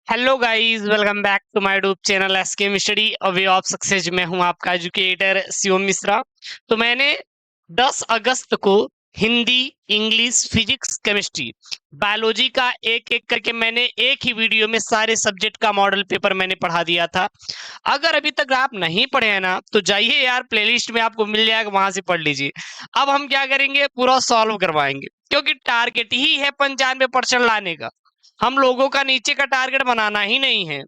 Hello guys, welcome back to my YouTube channel SK study a way of success. मैं हूं आपका educator Shivam Mishra. तो मैंने 10 अगस्त को Hindi, English, physics, chemistry, biology का एक एक करके मैंने एक ही वीडियो में सारे सब्जेक्ट का मॉडल पेपर मैंने पढ़ा दिया था। अगर अभी तक आप नहीं पढ़े हैं ना तो जाइए यार, प्लेलिस्ट में आपको मिल जाएगा, वहां से पढ़ लीजिए। अब हम क्या करेंगे, पूरा सॉल्व करवाएंगे, क्योंकि टारगेट ही है 95% लाने का। हम लोगों का नीचे का टारगेट बनाना ही नहीं है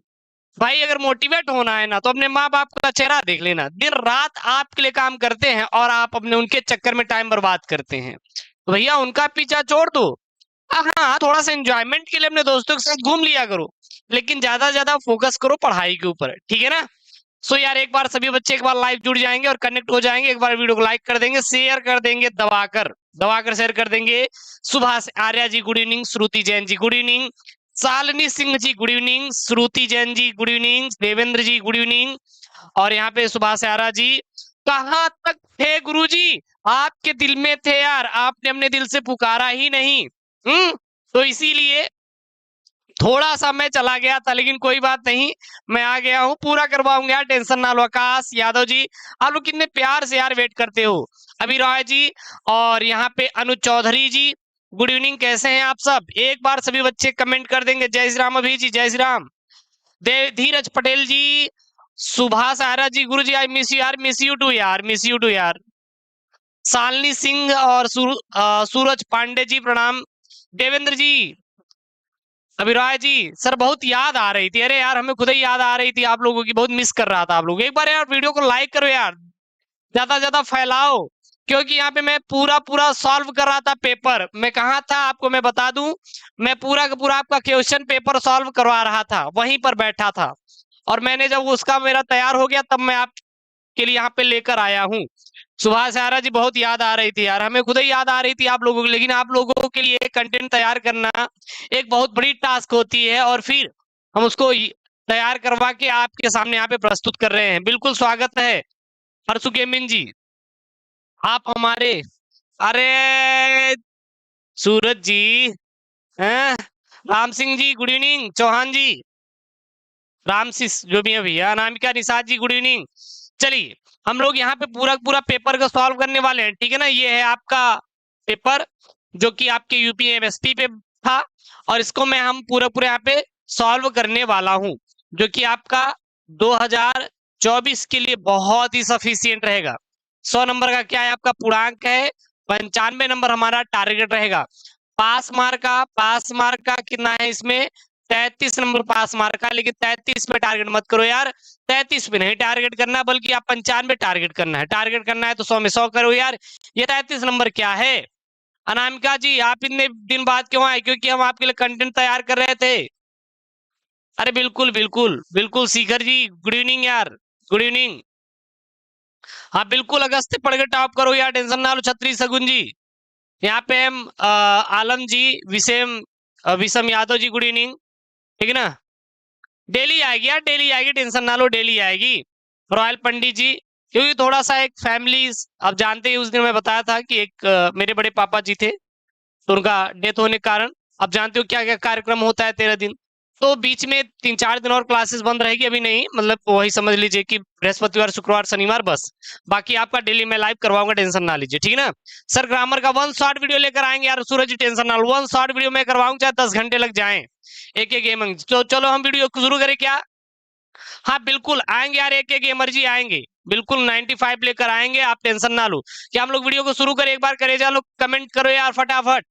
भाई। अगर मोटिवेट होना है ना तो अपने माँ बाप का चेहरा देख लेना, दिन रात आपके लिए काम करते हैं और आप अपने उनके चक्कर में टाइम बर्बाद करते हैं। तो भैया उनका पीछा छोड़ दो। हाँ, थोड़ा सा एंजॉयमेंट के लिए अपने दोस्तों के साथ घूम लिया करो, लेकिन ज्यादा ज्यादा फोकस करो पढ़ाई के ऊपर, ठीक है ना। सो यार, एक बार सभी बच्चे एक बार लाइव जुड़ जाएंगे और कनेक्ट हो जाएंगे। एक बार वीडियो को लाइक कर देंगे, शेयर कर देंगे, दबाकर दबाकर शेयर कर देंगे। सुभाष आर्या जी गुड इवनिंग, श्रुति जैन जी गुड इवनिंग, शालिनी सिंह जी गुड इवनिंग, श्रुति जैन जी गुड इवनिंग, देवेंद्र जी गुड इवनिंग। और यहाँ पे सुभाष आर्या जी, कहाँ तक थे गुरुजी, आपके दिल में थे यार, आपने अपने दिल से पुकारा ही नहीं। तो इसीलिए थोड़ा सा मैं चला गया था, लेकिन कोई बात नहीं, मैं आ गया हूँ, पूरा करवाऊंगा यार, टेंशन ना लो। आकाश यादव जी, आप लोग कितने प्यार से यार वेट करते हो। अभी राय जी और यहाँ पे अनुज चौधरी जी गुड इवनिंग, कैसे हैं आप सब? एक बार सभी बच्चे कमेंट कर देंगे। जय श्री राम अभी जी, जय श्री राम। देव धीरज पटेल जी, सुभाष आर्या जी, गुरु जी आई मिस यू यार, मिस यू टू यार, मिस यू टू यार। शालिनी सिंह और सूरज पांडे जी प्रणाम। देवेंद्र जी, अभिराय जी, सर बहुत याद आ रही थी, अरे यार हमें खुद ही याद आ रही थी आप लोगों की, बहुत मिस कर रहा था आप लोग। एक बार यार वीडियो को लाइक करो यार, ज्यादा ज्यादा फैलाओ, क्योंकि यहाँ पे मैं पूरा पूरा सॉल्व कर रहा था पेपर। मैं कहाँ था आपको मैं बता दूं, मैं पूरा का पूरा आपका क्वेश्चन पेपर सॉल्व करवा रहा था, वहीं पर बैठा था। और मैंने जब उसका मेरा तैयार हो गया तब मैं आपके लिए यहाँ पे लेकर आया हूँ। सुभाष आर्या जी, बहुत याद आ रही थी यार, हमें खुद ही याद आ रही थी आप लोगों की, लेकिन आप लोगों के लिए कंटेंट तैयार करना एक बहुत बड़ी टास्क होती है, और फिर हम उसको तैयार करवा के आपके सामने यहाँ पे प्रस्तुत कर रहे हैं। बिल्कुल स्वागत है हर्षु गेमिंग जी, आप हमारे। अरे सूरज जी, हैं, राम सिंह जी गुड इवनिंग, चौहान जी, राम सिस जो भी है भैया, अनामिका निषाद जी गुड इवनिंग। चलिए, हम लोग यहाँ पे पूरा पूरा पेपर को सॉल्व करने वाले हैं, ठीक है ना। ये है आपका पेपर जो कि आपके यूपीएमएसपी पे था, और इसको मैं हम पूरा पूरा यहाँ पे सॉल्व करने वाला हूँ, जो कि आपका 2024 के लिए बहुत ही सफिशियंट रहेगा। 100 नंबर का क्या है आपका पूर्णांक है, 95 नंबर हमारा टारगेट रहेगा। पास मार्क का कितना है इसमें, 33 नंबर पास मार्क का। लेकिन 33 पे टारगेट मत करो यार, 33 पे नहीं टारगेट करना, बल्कि आप 95 टारगेट करना है। टारगेट करना है तो 100 में 100 करो यार। ये 33 नंबर क्या है? अनामिका जी, आप इतने दिन बाद क्यों आए? क्योंकि हम आपके लिए कंटेंट तैयार कर रहे थे। अरे बिल्कुल बिल्कुल बिल्कुल, शिखर जी गुड इवनिंग यार, गुड इवनिंग। हाँ बिल्कुल, अगस्त से पढ़ के टॉप करो यार, टेंशन ना लो। छत्री सगुन जी, यहाँ पे हम आलम जी, विषम यादव जी गुड इवनिंग, ठीक है ना। डेली आएगी यार, डेली आएगी, टेंशन ना लो, डेली आएगी। रॉयल पंडित जी, क्योंकि थोड़ा सा एक फैमिली, आप जानते ही उस दिन मैं बताया था कि एक मेरे बड़े पापा जी थे, तो उनका डेथ होने के कारण आप जानते हो क्या क्या कार्यक्रम होता है 13 दिन। तो बीच में 3-4 दिन और क्लासेस बंद रहेगी, अभी नहीं, मतलब वही समझ लीजिए कि बृहस्पतिवार शुक्रवार शनिवार बस। बाकी आपका डेली मैं लाइव करवाऊंगा, टेंशन ना लीजिए, ठीक है ना। सर ग्रामर का 1 शॉर्ट वीडियो लेकर आएंगे यार, सूरज जी टेंशन ना लो, 1 शॉर्ट वीडियो मैं करवाऊंगा, चाहे 10 घंटे लग जाए एक एक गेम। तो चलो हम वीडियो शुरू करें क्या? हाँ बिल्कुल आएंगे यार, एक एक गेमर जी आएंगे, बिल्कुल 95 लेकर आएंगे, आप टेंशन ना लो। क्या हम लोग वीडियो को शुरू करें? एक बार करे जा लोग, कमेंट करो यार फटाफट,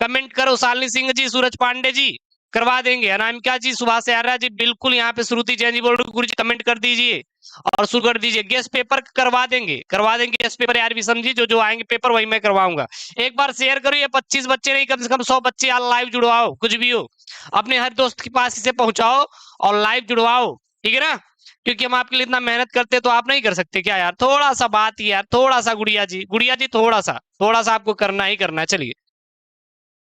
कमेंट करो। शालिनी सिंह जी, सूरज पांडे जी, करवा देंगे। अनामिका जी, सुभाष आर्या जी, बिल्कुल यहाँ पे श्रुति जैन जी बोल रहे, गुरु जी कमेंट कर दीजिए और शुरू कर दीजिए। गेस्ट पेपर करवा देंगे, करवा देंगे गेस्ट पेपर यार भी, समझी जो जो आएंगे पेपर वही मैं करवाऊंगा। एक बार शेयर करो, ये 25 बच्चे नहीं, कम से कम 100 बच्चे यार लाइव जुड़वाओ, कुछ भी हो अपने हर दोस्त के पास इसे पहुंचाओ और लाइव जुड़वाओ, ठीक है ना। क्योंकि हम आपके लिए इतना मेहनत करते हैं तो आप नहीं कर सकते क्या यार? थोड़ा सा बात ही यार, थोड़ा सा गुड़िया जी, गुड़िया जी, थोड़ा सा आपको करना ही करना है। चलिए,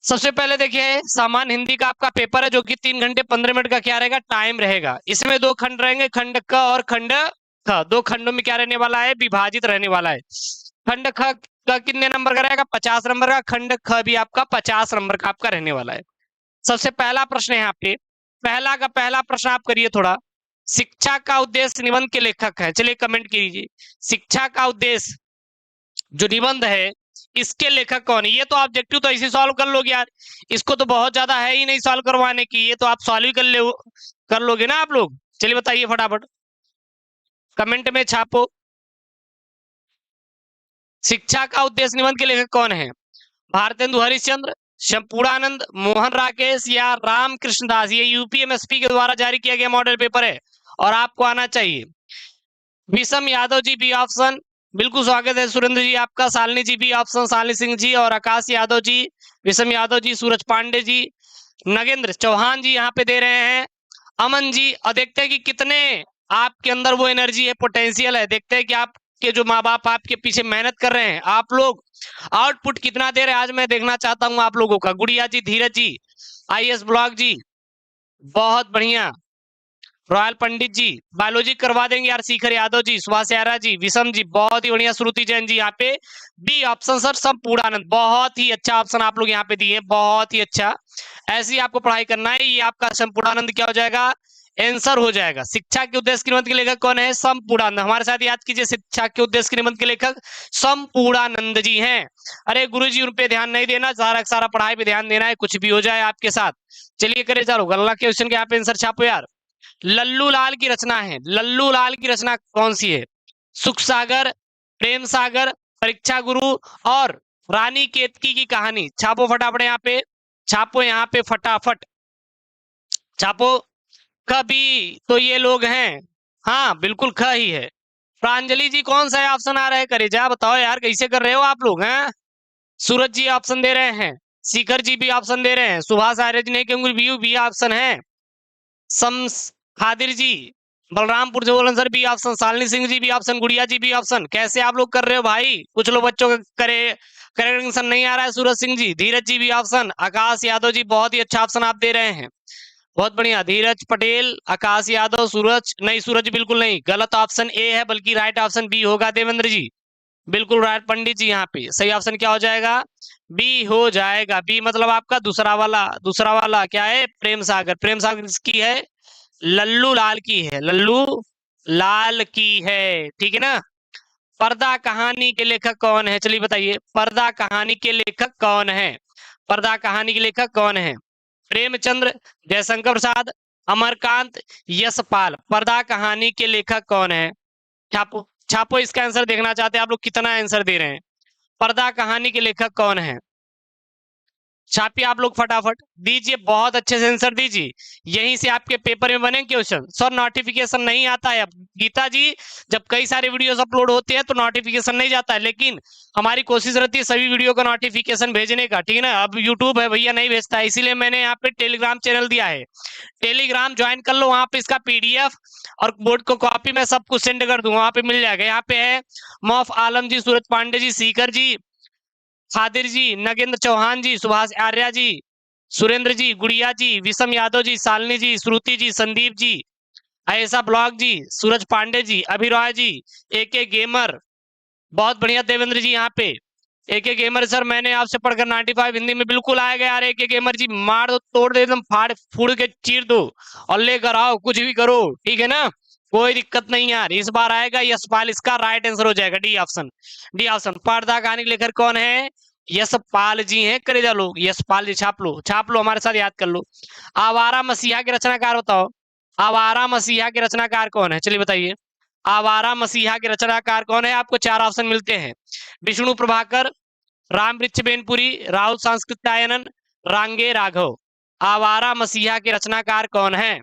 सबसे पहले देखिए, सामान्य हिंदी का आपका पेपर है, जो कि 3 घंटे 15 मिनट का क्या रहेगा, टाइम रहेगा। इसमें 2 खंड रहेंगे, खंड क और खंड ख। 2 खंडों में क्या रहने वाला है, विभाजित रहने वाला है। खंड ख का कितने नंबर का रहेगा, 50 नंबर का। खंड ख भी आपका 50 नंबर का आपका रहने वाला है। सबसे पहला प्रश्न है यहाँ पे, पहला का पहला प्रश्न आप करिए थोड़ा। शिक्षा का उद्देश्य निबंध के लेखक है, चलिए कमेंट कीजिए। शिक्षा का उद्देश्य जो निबंध है इसके लेखक कौन है? ये तो ऑब्जेक्टिव तो ऐसे सॉल्व कर लोगे यार, इसको तो बहुत ज्यादा है ही नहीं सॉल्व करवाने की, ये तो आप सॉल्व ही कर लोगे ना आप लोग। चलिए बताइए फटाफट, कमेंट में छापो। शिक्षा का उद्देश्य निबंध के लेखक कौन है? भारतेंदु हरिश्चंद्र, शंपूर्णानंद, मोहन राकेश या राम कृष्णदास? ये यूपीएमएसपी के द्वारा जारी किया गया मॉडल पेपर है और आपको आना चाहिए। विषम यादव जी बी ऑप्शन, बिल्कुल स्वागत है सुरेंद्र जी आपका। शालिनी जी बी ऑप्शन, शालिनी सिंह जी और आकाश यादव जी, विषम यादव जी, सूरज पांडे जी, नगेंद्र चौहान जी यहाँ पे दे रहे हैं, अमन जी। और देखते हैं कि कितने आपके अंदर वो एनर्जी है, पोटेंशियल है। देखते हैं कि आपके जो माँ बाप आपके पीछे मेहनत कर रहे हैं, आप लोग आउटपुट कितना दे रहे हैं, आज मैं देखना चाहता हूं आप लोगों का। गुड़िया जी, धीरज जी, आईएस ब्लॉग जी, बहुत बढ़िया। रॉयल पंडित जी, बायोलॉजी करवा देंगे यार, शिखर यादव जी, सुभाष यारा जी, विषम जी, बहुत ही बढ़िया। श्रुति जैन जी यहाँ पे बी ऑप्शन सर, संपूर्णानंद, बहुत ही अच्छा ऑप्शन आप लोग यहाँ पे दिए, बहुत ही अच्छा। ऐसे ही आपको पढ़ाई करना है। ये आपका संपूर्णानंद क्या हो जाएगा? आंसर हो जाएगा। शिक्षा के उद्देश्य के निबंध के लेखक कौन है? संपूर्णानंद। हमारे साथ याद कीजिए, शिक्षा के उद्देश्य के निबंध के लेखक संपूर्णानंद जी हैं। अरे गुरुजी उन पे ध्यान नहीं देना, सारा सारा पढ़ाई पे ध्यान देना है, कुछ भी हो जाए आपके साथ। चलिए करे चलो, अगला क्वेश्चन के यहाँ पे आंसर छापो यार। लल्लू लाल की रचना है, लल्लू लाल की रचना कौन सी है? सुख सागर, प्रेम सागर, परीक्षा गुरु और रानी केतकी की कहानी। छापो फटाफट यहाँ पे, छापो यहाँ पे फटाफट, छापो। कभी तो ये लोग हैं, हाँ बिल्कुल ख ही है। प्रांजलि जी कौन सा ऑप्शन आ रहा है? करे जा बताओ यार, कैसे कर रहे हो आप लोग हैं? सूरज जी ऑप्शन दे रहे हैं, शिखर जी भी ऑप्शन दे रहे हैं, सुभाष आर्य जी ने क्योंकि भी ऑप्शन है, शम्स खादिर जी बलरामपुर जो बोलन sir B option, Shalini Singh ji B option, गुड़िया जी भी ऑप्शन। कैसे आप लोग कर रहे हो भाई? कुछ लोग बच्चों का करे करेक्ट आंसर नहीं आ रहा है। सूरज सिंह जी, धीरज जी भी ऑप्शन, आकाश यादव जी, बहुत ही अच्छा ऑप्शन आप दे रहे हैं, बहुत बढ़िया। धीरज पटेल, आकाश यादव, सूरज नहीं, सूरज बिल्कुल नहीं, गलत ऑप्शन ए है, बल्कि राइट ऑप्शन बी होगा। देवेंद्र जी बिल्कुल राइट। पंडित जी यहाँ पे सही ऑप्शन क्या हो जाएगा? बी हो जाएगा। बी मतलब आपका दूसरा वाला, दूसरा वाला क्या है? प्रेम सागर। प्रेम सागर किसकी है? लल्लू लाल की है, लल्लू लाल की है, ठीक है ना। पर्दा कहानी के लेखक कौन है? चलिए बताइए, पर्दा कहानी के लेखक कौन है? पर्दा कहानी के लेखक कौन है? प्रेमचंद्र, जयशंकर प्रसाद, अमरकांत, यशपाल। पर्दा कहानी के लेखक कौन है? छापो छापो, इसका आंसर देखना चाहते हैं आप लोग, कितना आंसर दे रहे हैं। पर्दा कहानी के लेखक कौन है? छापिए आप लोग फटाफट, दीजिए, बहुत अच्छे से आंसर दीजिए, यहीं से आपके पेपर में बने क्वेश्चन। सर नोटिफिकेशन नहीं आता है। अब गीता जी, जब कई सारे वीडियोस अपलोड होते हैं तो नोटिफिकेशन नहीं जाता है, लेकिन हमारी कोशिश रहती है सभी वीडियो का नोटिफिकेशन भेजने का, ठीक है ना। अब यूट्यूब है भैया नहीं भेजता है, इसीलिए मैंने यहाँ पे टेलीग्राम चैनल दिया है, टेलीग्राम ज्वाइन कर लो। वहां पे इसका पीडीएफ और बोर्ड को कॉपी मैं सब कुछ सेंड कर दूंगा, वहां पे मिल जाएगा। यहाँ पे है मौफ आलम जी, सूरज पांडे जी, सीकर जी, खादिर जी, नगेंद्र चौहान जी, सुभाष आर्या जी, सुरेंद्र जी, गुड़िया जी, विषम यादव जी, शालिनी जी, श्रुति जी, संदीप जी, ऐसा ब्लॉग जी, सूरज पांडे जी, अभिराय जी, एके गेमर, बहुत बढ़िया। देवेंद्र जी यहाँ पे एके गेमर सर, मैंने आपसे पढ़कर 95 हिंदी में बिल्कुल आएगा यार। एके गेमर जी, मार दो, तोड़ दे, एकदम फाड़ फूड़ के चीर दो और लेकर आओ, कुछ भी करो, ठीक है ना, कोई दिक्कत नहीं यार। इस बार आएगा यशपाल, इसका राइट आंसर हो जाएगा डी ऑप्शन, डी ऑप्शन। पर्दा कहानी के लेखक कौन है? यशपाल जी हैं। करे जा लोग, यशपाल जी, छाप लो, छाप लो, हमारे साथ याद कर लो। आवारा मसीहा के रचनाकार बताओ, आवारा मसीहा के रचनाकार कौन है? चलिए बताइए, आवारा मसीहा के रचनाकार कौन है? आपको 4 ऑप्शन मिलते हैं, विष्णु प्रभाकर, राम वृक्ष बेनपुरी, राहुल संस्कृत्यायनन, रांगे राघव। आवारा मसीहा के रचनाकार कौन है?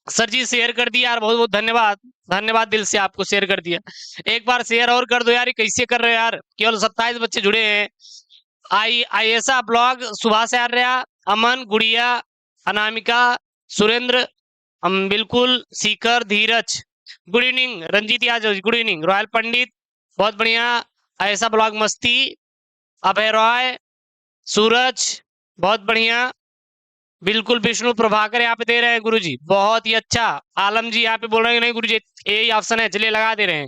सर जी शेयर कर दिया यार, बहुत बहुत धन्यवाद, धन्यवाद दिल से, आपको शेयर कर दिया। एक बार शेयर और कर दो यार, ये कैसे कर रहे हो यार? केवल 27 बच्चे जुड़े हैं। आईएसा ब्लॉग, सुभाष आर्या, अमन, गुड़िया, अनामिका, सुरेंद्र, बिल्कुल, Sikar, Dheeraj, good evening, Ranjeet Yadav, good evening, Royal Pandit, बहुत बढ़िया। ऐसा ब्लॉग मस्ती, अभय रॉय, सूरज, बहुत बढ़िया, बिल्कुल। विष्णु प्रभाकर यहाँ पे दे रहे हैं गुरुजी, बहुत ही अच्छा। आलम जी यहाँ पे बोल रहे हैं नहीं गुरुजी, यही ऑप्शन है, चलिए लगा दे रहे हैं।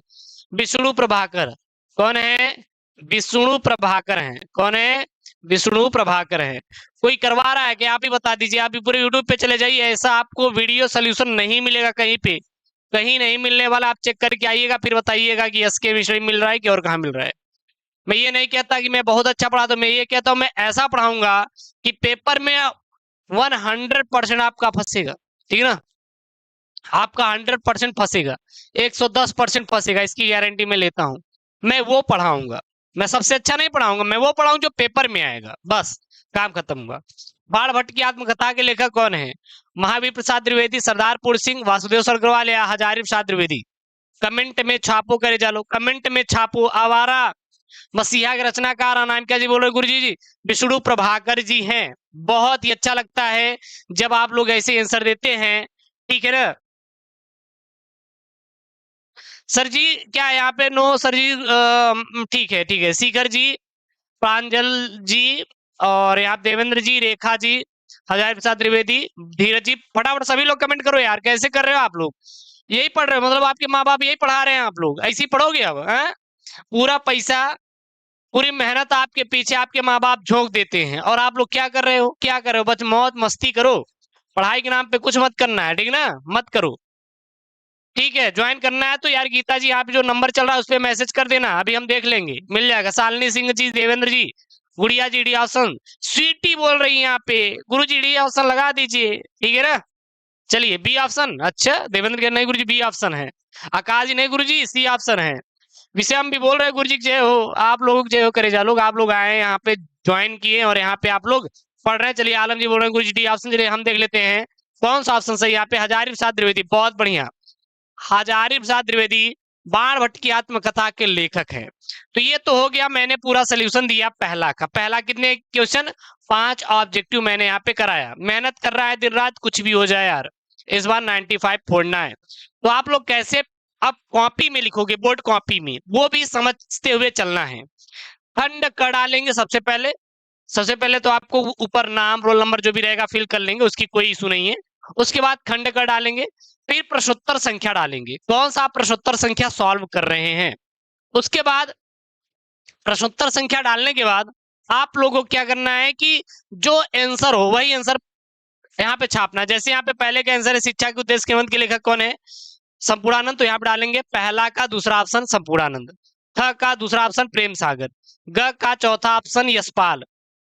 विष्णु प्रभाकर कौन है? विष्णु प्रभाकर हैं, कौन है? विष्णु प्रभाकर है। कोई करवा रहा है कि आप ही बता दीजिए, आप ही पूरे यूट्यूब पे चले जाइए, ऐसा आपको वीडियो सोल्यूशन नहीं मिलेगा कहीं पे, कहीं नहीं मिलने वाला। आप चेक करके आइएगा, फिर बताइएगा कि एसके मिश्रा मिल रहा है कि और कहाँ मिल रहा है। मैं ये नहीं कहता कि मैं बहुत अच्छा पढ़ाता हूं, मैं ये कहता हूं मैं ऐसा पढ़ाऊंगा कि पेपर में 100% आपका फंसेगा, ठीक है ना, आपका 100% फंसेगा, 110% फंसेगा, इसकी गारंटी मैं लेता हूं। मैं वो पढ़ाऊंगा, मैं सबसे अच्छा नहीं पढ़ाऊंगा, मैं वो पढ़ाऊं जो पेपर में आएगा, बस काम खत्म हुआ। बाण भट्ट की आत्मकथा के लेखक कौन है? महावीर प्रसाद द्विवेदी, सरदारपुर सिंह, वासुदेव सरगरवाल या हजारी प्रसाद द्विवेदी? कमेंट में छापो, करे जालो, कमेंट में छापो। आवारा मसीहा के रचनाकार का नाम क्या जी? बोलो गुरु जी। विष्णु प्रभाकर जी हैं। बहुत ही अच्छा लगता है जब आप लोग ऐसे आंसर देते हैं, ठीक है ना। सर जी क्या यहाँ पे नो सर जी, ठीक है ठीक है, सीकर जी, प्रांजल जी, और यहाँ देवेंद्र जी, रेखा जी, हजारी प्रसाद त्रिवेदी, धीरज जी, फटाफट सभी लोग कमेंट करो यार। कैसे कर रहे हो आप लोग? यही पढ़ रहे हो मतलब आपके माँ बाप यही पढ़ा रहे हैं, आप लोग ऐसे ही पढ़ोगे अब? हैं, पूरा पैसा, पूरी मेहनत आपके पीछे आपके माँ बाप झोंक देते हैं, और आप लोग क्या कर रहे हो? क्या कर रहे हो? बस मौज मस्ती करो, पढ़ाई के नाम पे कुछ मत करना है, ठीक ना, मत करो। ठीक है, ज्वाइन करना है तो यार गीता जी आप जो नंबर चल रहा है उस पर मैसेज कर देना, अभी हम देख लेंगे, मिल जाएगा। शालिनी सिंह जी, देवेंद्र जी, गुड़िया जी, डी ऑप्शन, स्वीटी बोल रही है यहाँ पे, गुरु जी डी ऑप्शन लगा दीजिए, ठीक है ना। चलिए बी ऑप्शन, अच्छा देवेंद्र नहीं गुरु जी बी ऑप्शन है, आकाश जी नहीं गुरु जी सी ऑप्शन है, विषम भी बोल रहे हैं गुरु जी जय हो, आप लोग जय हो, करे जा लोग, आप लोग आए यहाँ पे ज्वाइन किए और यहाँ पे आप लोग पढ़ रहे हैं। चलिए आलम जी बोल रहे हैं गुरु जी डी ऑप्शन, चलिए हम देख लेते हैं कौन सा ऑप्शन सही। यहाँ पे हजारी प्रसाद द्विवेदी, बहुत बढ़िया, हजारी प्रसाद द्विवेदी बाण भट्ट की आत्मकथा के लेखक हैं। तो ये तो हो गया, मैंने पूरा सोल्यूशन दिया पहला का। पहला कितने क्वेश्चन? 5 ऑब्जेक्टिव मैंने यहाँ पे कराया। मेहनत कर रहा है दिन रात, कुछ भी हो जाए यार, इस बार 95 फोड़ना है। तो आप लोग कैसे अब कॉपी में लिखोगे, बोर्ड कॉपी में, वो भी समझते हुए चलना है। खंड कर डालेंगे सबसे पहले, सबसे पहले तो आपको ऊपर नाम रोल नंबर जो भी रहेगा फिल कर लेंगे, उसकी कोई इशू नहीं है। उसके बाद खंड कर डालेंगे, फिर प्रश्नोत्तर संख्या डालेंगे, कौन सा आप प्रश्नोत्तर संख्या सॉल्व कर रहे हैं। उसके बाद प्रश्नोत्तर संख्या डालने के बाद आप लोगों को क्या करना है कि जो आंसर हो वही आंसर यहाँ पे छापना है। जैसे यहाँ पे पहले का आंसर है शिक्षा के उद्देश्य केवल के लेखक कौन है? संपूर्णानंद, तो यहाँ पे डालेंगे पहला का दूसरा ऑप्शन संपूर्णानंद, ख का दूसरा ऑप्शन प्रेम सागर, ग का चौथा ऑप्शन यशपाल,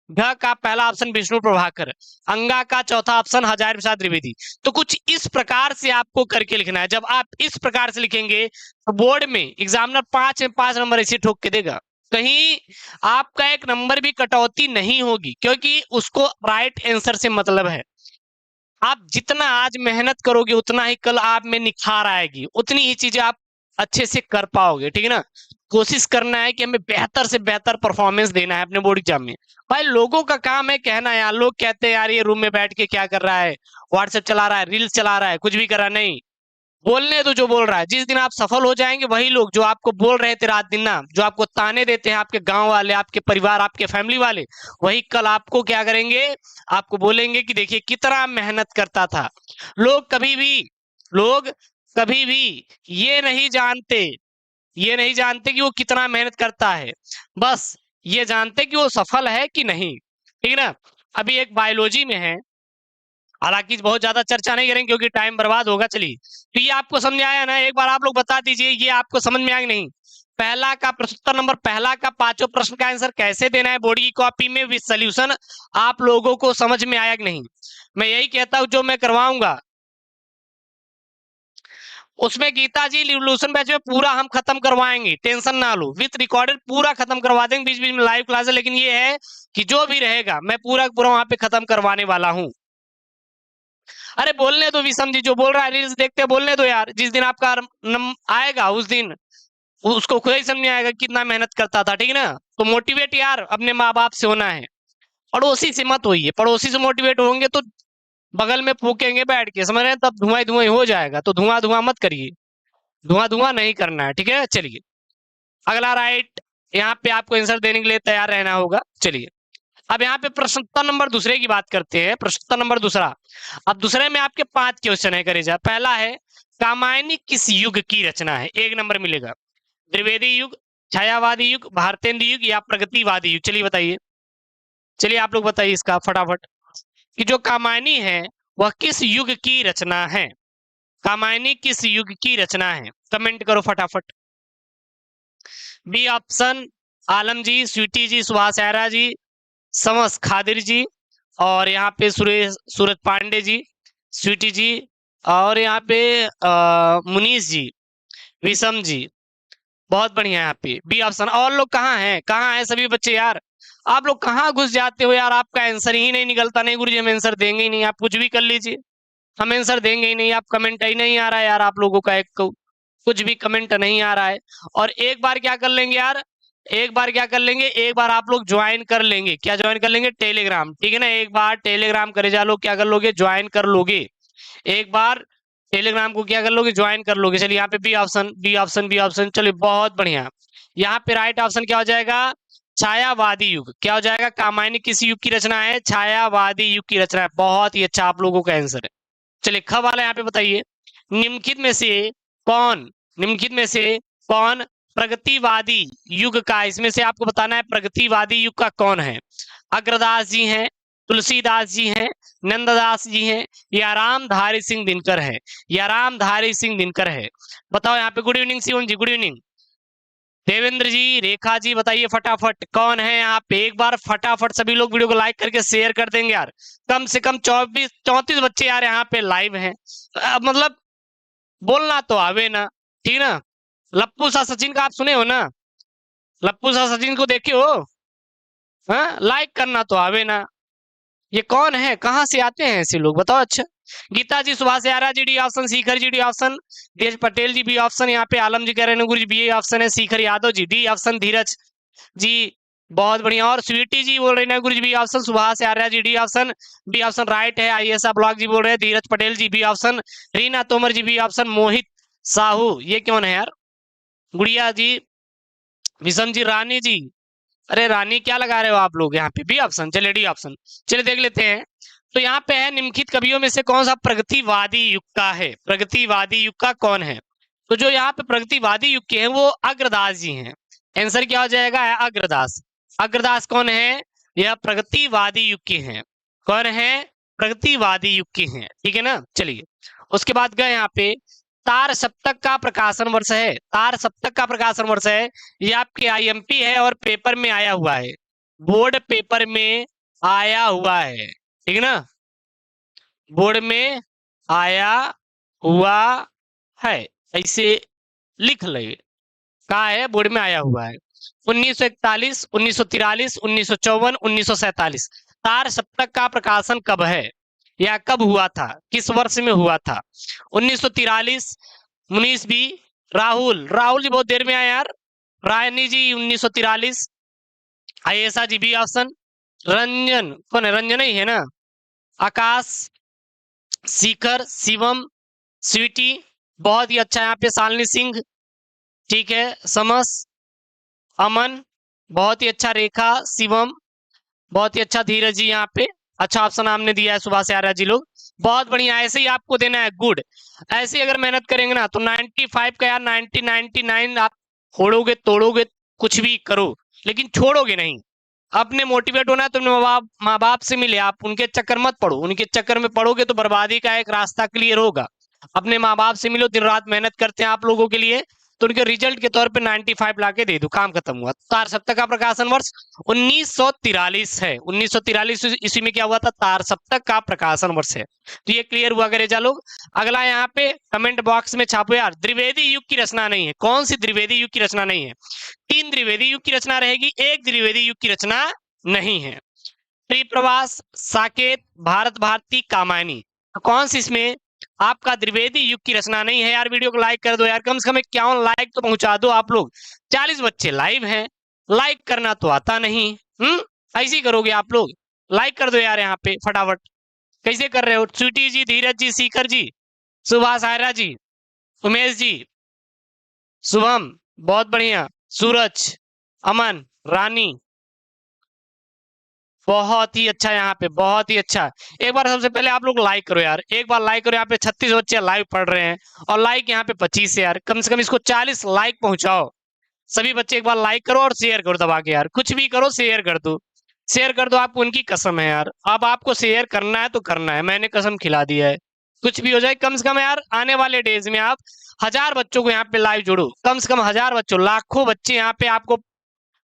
घ का पहला ऑप्शन विष्णु प्रभाकर, अंगा का चौथा ऑप्शन हजारी प्रसाद द्विवेदी। तो कुछ इस प्रकार से आपको करके लिखना है। जब आप इस प्रकार से लिखेंगे तो बोर्ड में एग्जामिनर 5 में 5 नंबर ऐसे ठोक के देगा, कहीं आपका एक नंबर भी कटौती नहीं होगी, क्योंकि उसको राइट आंसर से मतलब है। आप जितना आज मेहनत करोगे उतना ही कल आप में निखार आएगी, उतनी ही चीजें आप अच्छे से कर पाओगे, ठीक है ना। कोशिश करना है कि हमें बेहतर से बेहतर परफॉर्मेंस देना है अपने बोर्ड एग्जाम में। भाई लोगों का काम है कहना, यार लोग कहते हैं यार ये रूम में बैठ के क्या कर रहा है, व्हाट्सएप चला रहा है, रील्स चला रहा है, कुछ भी कर रहा नहीं। बोलने तो जो बोल रहा है, जिस दिन आप सफल हो जाएंगे वही लोग जो आपको बोल रहे थे रात दिन ना, जो आपको ताने देते हैं आपके गांव वाले, आपके परिवार, आपके फैमिली वाले, वही कल आपको क्या करेंगे, आपको बोलेंगे कि देखिए कितना मेहनत करता था। लोग कभी भी ये नहीं जानते, ये नहीं जानते कि वो कितना मेहनत करता है, बस ये जानते कि वो सफल है कि नहीं, ठीक है ना। अभी एक बायोलॉजी में है, हालांकि बहुत ज्यादा चर्चा नहीं करेंगे क्योंकि टाइम बर्बाद होगा। चलिए तो ये आपको समझ में आया ना, एक बार आप लोग बता दीजिए ये आपको समझ में आया कि नहीं। पहला का प्रश्नोत्तर नंबर, पहला का 5 प्रश्न का आंसर कैसे देना है बोर्ड की कॉपी में विद सॉल्यूशन, आप लोगों को समझ में आया कि नहीं। मैं यही कहता हूं जो मैं करवाऊंगा उसमें गीता जी रिवोल्यूशन बैच में पूरा हम खत्म करवाएंगे, टेंशन ना लो, विथ रिकॉर्डेड पूरा खत्म करवा देंगे। बीच बीच में लाइव क्लास है, लेकिन ये है कि जो भी रहेगा मैं पूरा पूरा वहां पे खत्म करवाने वाला हूँ। अरे बोलने दो विषम जी, जो बोल रहा है रील्स देखते बोलने दो यार, जिस दिन आपका आएगा उस दिन उसको खुद ही समझ में आएगा कितना मेहनत करता था, ठीक है ना। तो मोटिवेट यार अपने माँ बाप से होना है, पड़ोसी से मत होइए। पड़ोसी से मोटिवेट होंगे तो बगल में फूकेंगे बैठ के, समझ रहे हैं, तब धुआं धुआं हो जाएगा। तो धुआं धुआं मत करिए, धुआं धुआं नहीं करना है, ठीक है। चलिए अगला राइट, यहाँ पे आपको आंसर देने के लिए तैयार रहना होगा। चलिए अब यहाँ पे प्रश्नोत्तर नंबर दूसरे की बात करते हैं, प्रश्नोत्तर नंबर दूसरा। अब दूसरे में आपके 5 क्वेश्चन है, करे जा। पहला है कामायनी किस युग की रचना है? 1 नंबर मिलेगा। द्विवेदी युग, छायावादी युग, भारतेंदु युग या प्रगतिवादी युग? चलिए बताइए। चलिए आप लोग बताइए इसका फटाफट कि जो कामायनी है वह किस युग की रचना है। कामायनी किस युग की रचना है, कमेंट करो फटाफट। बी ऑप्शन आलम जी, स्वीटी जी, सुभाष आयरा जी, समस खादिर जी, और यहाँ पे सुरेश सूरज पांडे जी, स्वीटी जी, और यहाँ पे मुनीष जी, विषम जी। बहुत बढ़िया यहाँ पे बी ऑप्शन। और लोग कहाँ हैं सभी बच्चे यार, आप लोग कहाँ घुस जाते हो यार, आपका आंसर ही नहीं निकलता। नहीं गुरुजी हम आंसर देंगे ही नहीं, आप कुछ भी कर लीजिए, हम आंसर देंगे ही नहीं। आप कमेंट ही नहीं आ रहा है यार, आप लोगों का एक कुछ भी कमेंट नहीं आ रहा है। और एक बार क्या कर लेंगे यार, एक बार क्या कर लेंगे, एक बार आप लोग ज्वाइन कर लेंगे। क्या ज्वाइन कर लेंगे, टेलीग्राम, ठीक है ना। एक बार टेलीग्राम करे जा लो, क्या कर लोगे, ज्वाइन कर लोगे। एक बार टेलीग्राम को क्या कर लोगे, ज्वाइन कर लोगे। चलिए यहाँ पे B option, B option, B option, चलिए बहुत बढ़िया। यहाँ पे राइट ऑप्शन क्या हो जाएगा, छायावादी युग। क्या हो जाएगा, कामायनी किस युग की रचना है, छायावादी युग की रचना है। बहुत ही अच्छा आप लोगों का आंसर है। चलिए ख वाला यहाँ पे बताइए, निम्नलिखित में से कौन, निम्नलिखित में से कौन प्रगतिवादी युग का, इसमें से आपको बताना है प्रगतिवादी युग का कौन है। अग्रदास जी हैं, तुलसीदास जी हैं, नंददास जी हैं, या रामधारी सिंह दिनकर है, या रामधारी सिंह दिनकर है। बताओ यहाँ पे। गुड इवनिंग शिवम जी, गुड इवनिंग। देवेंद्र जी, रेखा जी, बताइए फटाफट कौन है यहाँ पे। एक बार फटाफट सभी लोग वीडियो को लाइक करके शेयर कर देंगे यार। कम से कम 34 बच्चे यार यहाँ पे लाइव हैं। मतलब बोलना तो आवे ना, ठीक ना। लप्पू सा सचिन का आप सुने हो ना, लप्पू सा सचिन को देखे हो, हाँ लाइक करना तो आवे ना। ये कौन है, कहाँ से आते हैं ऐसे लोग, बताओ। अच्छा, गीता जी, सुभाष यारा जी D option, Shikhar ji D option, तेज पटेल जी बी ऑप्शन, यहाँ पे आलम जी कह रहे हैं गुरु जी बी ऑप्शन है, शिखर यादव जी डी ऑप्शन, धीरज जी बहुत बढ़िया, और स्वीटी जी बोल रहे हैं Guru ji B option, Subhash Arya ji D option, B option right है। आईएसआ ब्लॉग जी बोल रहे हैं, Dheeraj Patel ji B option, Reena Tomar ji B option, Mohit Sahu, ये कौन है यार, गुड़िया जी, विषम जी, रानी जी, अरे रानी क्या लगा रहे हो आप लोग यहाँ पे, बी ऑप्शन। चलिए डी ऑप्शन, चलिए देख लेते हैं। तो यहाँ पे है निम्नलिखित कवियों में से कौन सा प्रगतिवादी युग का है, प्रगतिवादी युग का कौन है। तो जो यहाँ पे प्रगतिवादी युग के हैं वो अग्रदास जी हैं। आंसर क्या हो जाएगा, है अग्रदास। अग्रदास कौन है, यह प्रगतिवादी युग के हैं। कौन है, प्रगतिवादी युग के हैं, ठीक है ना। चलिए उसके बाद गए यहाँ पे, तार सप्तक का प्रकाशन वर्ष है, तार सप्तक का प्रकाशन वर्ष है। ये आपके आईएमपी है और पेपर में आया हुआ है, बोर्ड पेपर में आया हुआ है, ठीक है ना, बोर्ड में आया हुआ है, ऐसे लिख ले, कहा है बोर्ड में आया हुआ है। 1941, 1943, 1954, 1947, तार सप्तक का प्रकाशन कब है या कब हुआ था, किस वर्ष में हुआ था। 1943, मुनीष बी, राहुल, राहुल जी बहुत देर में आए यार, रायनी जी 1943, आयेशा जी बी ऑप्शन, रंजन कौन है, रंजन ही है ना, आकाश, शिखर, शिवम, स्वीटी, बहुत ही अच्छा यहाँ पे शालिनी सिंह, ठीक है, समस, अमन, बहुत ही अच्छा, रेखा, शिवम, बहुत ही अच्छा, धीरज जी यहाँ पे अच्छा ऑप्शन आपने दिया है, सुभाष आर्या जी लोग बहुत बढ़िया। ऐसे ही आपको देना है गुड, ऐसे अगर मेहनत करेंगे ना तो 95 का यार 90 99 आप फोड़ोगे तोड़ोगे, कुछ भी करो लेकिन छोड़ोगे नहीं। अपने मोटिवेट होना है तो माँ बाप से मिले, आप उनके चक्कर मत पड़ो, उनके चक्कर में पड़ोगे तो बर्बादी का एक रास्ता क्लियर होगा। अपने माँ बाप से मिलो, दिन रात मेहनत करते हैं आप लोगों के लिए, तो उनके रिजल्ट के तौर पे 95 लाके दे दो, काम खत्म हुआ। तार सप्तक का प्रकाशन वर्ष 1943 है, 1943 ईस्वी में क्या हुआ था, तार सप्तक का प्रकाशन वर्ष है। तो ये क्लियर हुआ करे जा लोग। अगला यहाँ पे कमेंट बॉक्स में छापो यार, द्विवेदी युग की रचना नहीं है, कौन सी द्विवेदी युग की रचना नहीं है। 3 द्विवेदी युग की रचना रहेगी, 1 द्विवेदी युग की रचना नहीं है। त्रिप्रवास, साकेत, भारत भारती, कामायनी, तो कौन सी इसमें आपका द्विवेदी युग की रचना नहीं है। यार वीडियो को लाइक कर दो यार, कम से कम 51 लाइक तो पहुंचा दो आप लोग। 40 बच्चे लाइव हैं, लाइक करना तो आता नहीं, ऐसे ही करोगे आप लोग, लाइक कर दो यार यहाँ पे फटाफट। कैसे कर रहे हो, स्वीटी जी, धीरज जी, शिखर जी, सुभाष आयरा जी, उमेश जी, शुभम, बहुत बढ़िया, सूरज, अमन, रानी, बहुत ही अच्छा, यहाँ पे बहुत ही अच्छा। एक बार सबसे पहले आप लोग लाइक करो यार, एक बार लाइक करो। यहाँ पे 36 बच्चे लाइव पढ़ रहे हैं और लाइक यहाँ पे 25 है यार, कम से कम इसको 40 लाइक पहुंचाओ। सभी बच्चे एक बार लाइक करो और शेयर करो दबा के यार, कुछ भी करो शेयर कर दो। शेयर कर दो, आपको उनकी कसम है यार। अब आपको शेयर करना है तो करना है, मैंने कसम खिला दिया है। कुछ भी हो जाए, कम से कम यार आने वाले डेज में आप 1000 बच्चों को यहाँ पे लाइव जोड़ो, कम से कम 1000 बच्चों, लाखों बच्चे यहाँ पे आपको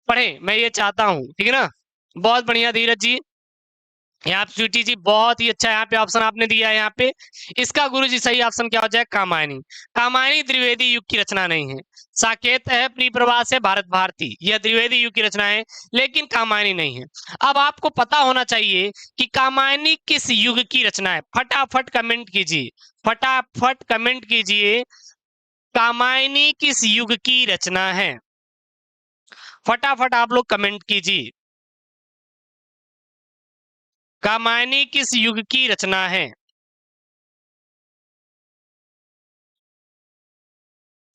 पढ़े, मैं ये चाहता हूँ, ठीक है ना। बहुत बढ़िया धीरज जी, यहाँ पे स्वीटी जी बहुत ही अच्छा यहाँ पे ऑप्शन आपने दिया है। यहाँ पे इसका गुरुजी सही ऑप्शन क्या हो जाए, कामायनी। कामायनी द्विवेदी युग की रचना नहीं है। साकेत है, प्रिप्रवास है, भारत भारती, यह द्विवेदी युग की रचना है, लेकिन कामायनी नहीं है। अब आपको पता होना चाहिए कि कामायनी किस युग की रचना है। फटाफट कमेंट कीजिए, फटाफट कमेंट कीजिए, कामायनी किस युग की रचना है। फटाफट आप लोग कमेंट कीजिए, कामायनी किस युग की रचना है।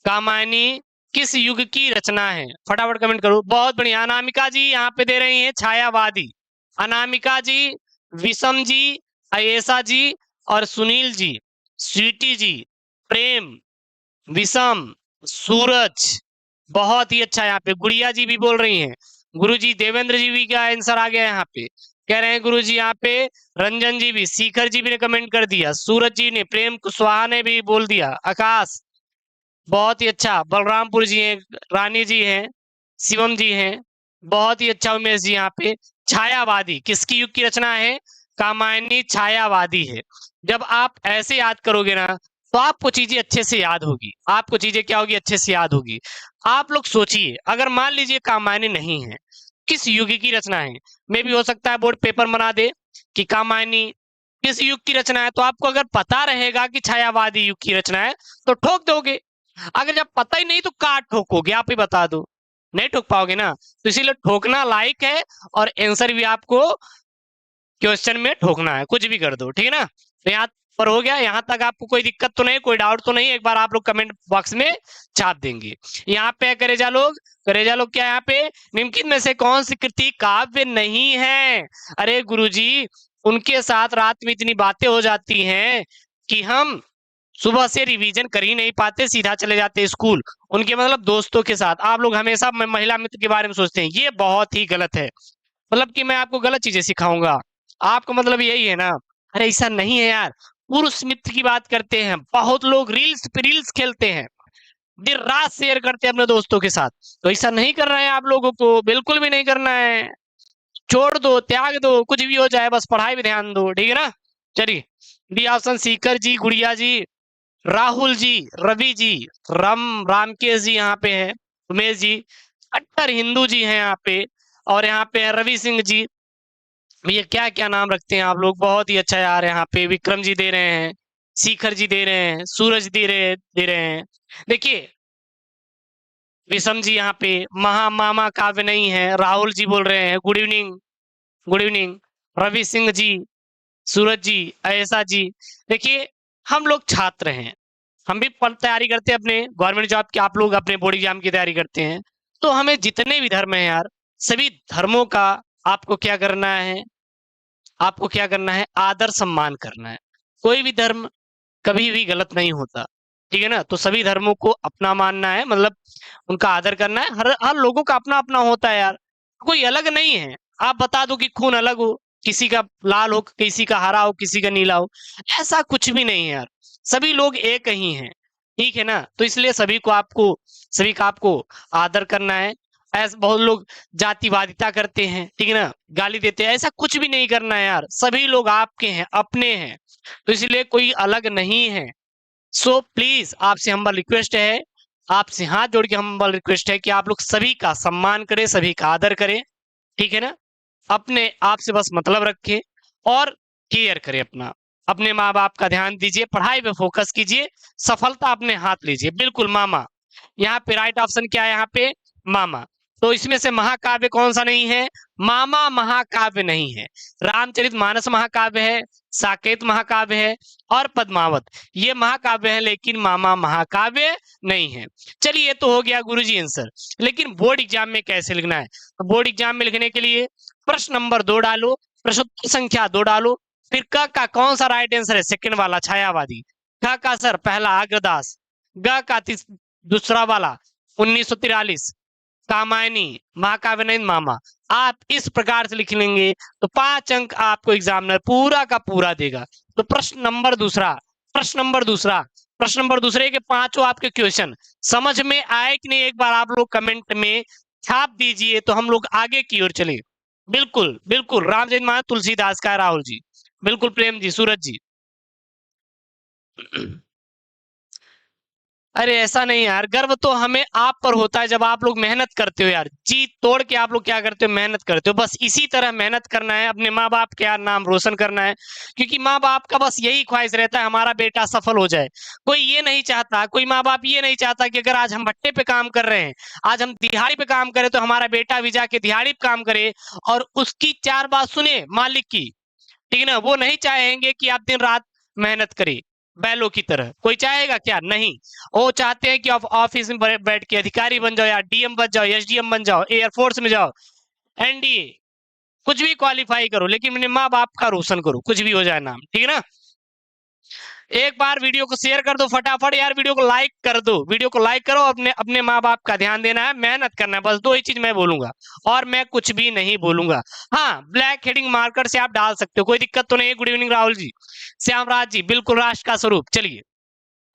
कामायनी किस युग की रचना है, फटाफट कमेंट करो। बहुत बढ़िया, अनामिका जी यहाँ पे दे रही हैं छायावादी। अनामिका जी, विषम जी, अयेशा जी और सुनील जी, स्वीटी जी, प्रेम, विषम, सूरज, बहुत ही अच्छा। यहाँ पे गुड़िया जी भी बोल रही हैं। गुरुजी देवेंद्र जी भी का आंसर आ गया यहाँ पे, कह रहे हैं गुरुजी यहाँ पे। रंजन जी भी, शिखर जी भी ने कमेंट कर दिया, सूरज जी ने, प्रेम कुशवाहा ने भी बोल दिया, आकाश बहुत ही अच्छा, बलरामपुर जी हैं, रानी जी हैं, शिवम जी हैं, बहुत ही अच्छा उमेश जी। यहाँ पे छायावादी किसकी युग की रचना है, कामायनी छायावादी है। जब आप ऐसे याद करोगे ना तो आपको चीजें अच्छे से याद होगी, आपको चीजें क्या होगी, अच्छे से याद होगी। आप लोग सोचिए, अगर मान लीजिए कामायनी नहीं है, किस युग की रचना है। मे भी हो सकता है बोर्ड पेपर बना दे कि कामायनी किस युग की रचना है, तो आपको अगर पता रहेगा कि छायावादी युग की रचना है तो ठोक दोगे। अगर जब पता ही नहीं तो काट ठोकोगे, आप ही बता दो, नहीं ठोक पाओगे ना। तो इसीलिए ठोकना लाइक है, और आंसर भी आपको क्वेश्चन में ठोकना है, कुछ भी कर दो, ठीक है ना। तो यहाँ पर हो गया, यहाँ तक आपको कोई दिक्कत तो नहीं, कोई डाउट तो नहीं, एक बार आप लोग कमेंट बॉक्स में छाप देंगे। यहाँ पे करेजा लोग, करेजा लोग क्या यहाँ पे, निम्नलिखित में से कौन सी कृति काव्य नहीं है। अरे गुरुजी, उनके साथ रात में इतनी बातें हो जाती हैं कि हम सुबह से रिवीजन कर ही नहीं पाते, सीधा चले जाते स्कूल। उनके मतलब दोस्तों के साथ आप लोग हमेशा महिला मित्र के बारे में सोचते हैं, ये बहुत ही गलत है। मतलब कि मैं आपको गलत चीजें सिखाऊंगा, आपको मतलब यही है ना। अरे ऐसा नहीं है यार, पुरुष मित्र की बात करते हैं, बहुत लोग रील्स पे रील्स खेलते हैं, दिन रात शेयर करते हैं अपने दोस्तों के साथ। तो ऐसा नहीं करना है आप लोगों को, बिल्कुल भी नहीं करना है। छोड़ दो, त्याग दो, कुछ भी हो जाए, बस पढ़ाई पे ध्यान दो, ठीक है ना। चलिए, डी ऑप्शन सीकर जी, गुड़िया जी, राहुल जी, रवि जी, रामकेश जी यहाँ पे हैं, उमेश जी, कट्टर हिंदू जी हैं यहाँ पे, और यहाँ पे है रवि सिंह जी। ये क्या क्या नाम रखते हैं आप लोग, बहुत ही अच्छा यार। यहाँ पे विक्रम जी दे रहे हैं, शिखर जी दे रहे हैं, सूरज दे रहे हैं। देखिए, विषम जी यहाँ पे मामा काव्य नहीं है, राहुल जी बोल रहे हैं good evening, good evening, Ravi Singh ji, Suraj ji, ऐसा जी। देखिए, हम लोग छात्र हैं, हम भी तैयारी करते हैं अपने गवर्नमेंट जॉब की, आप लोग अपने बोर्ड एग्जाम की तैयारी करते हैं। तो हमें जितने भी धर्म है यार, सभी धर्मों का आपको क्या करना है, आपको क्या करना है, आदर सम्मान करना है। कोई भी धर्म कभी भी गलत नहीं होता, ठीक है ना। तो सभी धर्मों को अपना मानना है, मतलब उनका आदर करना है। हर हर लोगों का अपना अपना होता है यार, कोई अलग नहीं है। आप बता दो कि खून अलग हो, किसी का लाल हो, किसी का हरा हो, किसी का नीला हो, ऐसा कुछ भी नहीं है यार, सभी लोग एक ही हैं, ठीक है ना। तो इसलिए सभी का आपको आदर करना है। ऐसे बहुत लोग जातिवादिता करते हैं, ठीक है ना, गाली देते हैं, ऐसा कुछ भी नहीं करना है यार, सभी लोग आपके हैं, अपने हैं, तो इसलिए कोई अलग नहीं है। सो प्लीज आपसे हम्बल रिक्वेस्ट है, आपसे हाथ जोड़ के हम्बल रिक्वेस्ट है कि आप लोग सभी का सम्मान करें, सभी का आदर करें, ठीक है ना। अपने आप से बस मतलब रखें और केयर करें अपना, अपने माँ बाप का ध्यान दीजिए, पढ़ाई पे फोकस कीजिए, सफलता अपने हाथ लीजिए, बिल्कुल मामा। यहाँ पे राइट ऑप्शन क्या है, यहाँ पे मामा। तो इसमें से महाकाव्य कौन सा नहीं है, मामा महाकाव्य नहीं है। रामचरितमानस महाकाव्य है, साकेत महाकाव्य है, और पद्मावत, ये महाकाव्य है, लेकिन मामा महाकाव्य नहीं है। चलिए, ये तो हो गया गुरुजी आंसर। लेकिन बोर्ड एग्जाम में कैसे लिखना है, तो बोर्ड एग्जाम में लिखने के लिए प्रश्न नंबर 2 डालो, प्रश्नोत्तर संख्या 2 डालो, फिर क का कौन सा राइट आंसर है, सेकंड वाला छायावादी। ख का सर पहला अग्रदास, ग का दूसरा वाला 1943, कामायनी, महाकाव्यनयन मामा। आप इस प्रकार से लिख लेंगे तो 5 अंक आपको एग्जामिनर पूरा का पूरा देगा। तो प्रश्न नंबर दूसरा, प्रश्न नंबर दूसरे के 5 आपके क्वेश्चन समझ में आए कि नहीं, एक बार आप लोग कमेंट में छाप दीजिए तो हम लोग आगे की ओर चले। बिल्कुल बिल्कुल, रामजैन मान तुलसीदास का, राहुल जी बिल्कुल, प्रेम जी, सूरज जी। अरे ऐसा नहीं यार, गर्व तो हमें आप पर होता है जब आप लोग मेहनत करते हो यार, जी तोड़ के आप लोग क्या करते हो, मेहनत करते हो। बस इसी तरह मेहनत करना है, अपने माँ बाप के यार नाम रोशन करना है, क्योंकि माँ बाप का बस यही ख्वाहिश रहता है हमारा बेटा सफल हो जाए। कोई ये नहीं चाहता, कोई माँ बाप ये नहीं चाहता कि अगर आज हम भट्टे पे काम कर रहे हैं, आज हम दिहाड़ी पे काम करें, तो हमारा बेटा भी जाके दिहाड़ी पे काम करे और उसकी 4 बात सुने मालिक की, ठीक है ना। वो नहीं चाहेंगे कि आप दिन रात मेहनत करें बैलों की तरह, कोई चाहेगा क्या, नहीं। वो चाहते हैं कि आप ऑफिस में बैठ के अधिकारी बन जाओ, या डीएम बन जाओ, एसडीएम बन जाओ, एयरफोर्स में जाओ, एनडीए, कुछ भी क्वालिफाई करो, लेकिन अपने माँ बाप का रोशन करो, कुछ भी हो जाए नाम, ठीक है ना। एक बार वीडियो को शेयर कर दो फटाफट यार, वीडियो को लाइक कर दो, वीडियो को लाइक करो। अपने अपने माँ बाप का ध्यान देना है, मेहनत करना है, बस 2 ही चीज मैं बोलूंगा और मैं कुछ भी नहीं बोलूंगा। हाँ, ब्लैक हेडिंग मार्कर से आप डाल सकते हो, कोई दिक्कत तो नहीं है। गुड इवनिंग राहुल जी, श्यामराज जी, बिल्कुल राष्ट्र का स्वरूप। चलिए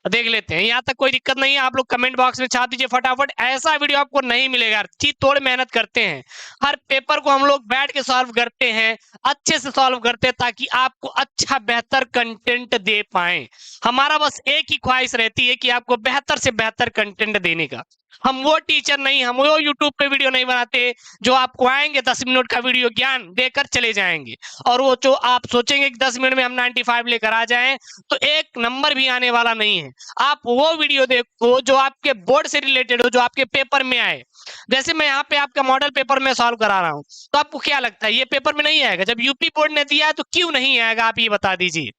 देख लेते हैं, यहाँ तक कोई दिक्कत नहीं है। आप लोग कमेंट बॉक्स में छाप दीजिए फटाफट, ऐसा वीडियो आपको नहीं मिलेगा। जी तोड़ मेहनत करते हैं, हर पेपर को हम लोग बैठ के सॉल्व करते हैं, अच्छे से सॉल्व करते हैं, ताकि आपको अच्छा बेहतर कंटेंट दे पाए। हमारा बस एक ही ख्वाहिश रहती है कि आपको बेहतर से बेहतर कंटेंट देने का। हम वो टीचर नहीं, हम वो यूट्यूब पे वीडियो नहीं बनाते जो आपको आएंगे 10 मिनट का वीडियो ज्ञान देकर चले जाएंगे, और वो जो आप सोचेंगे कि 10 मिनट में हम 95 लेकर आ जाएं, तो 1 नंबर भी आने वाला नहीं है। आप वो वीडियो देखो जो आपके बोर्ड से रिलेटेड हो, जो आपके पेपर में आए। जैसे मैं यहाँ पे आपका मॉडल पेपर में सॉल्व करा रहा हूँ, तो आपको क्या लगता है ये पेपर में नहीं आएगा? जब यूपी बोर्ड ने दिया है तो क्यों नहीं आएगा, आप ये बता दीजिए।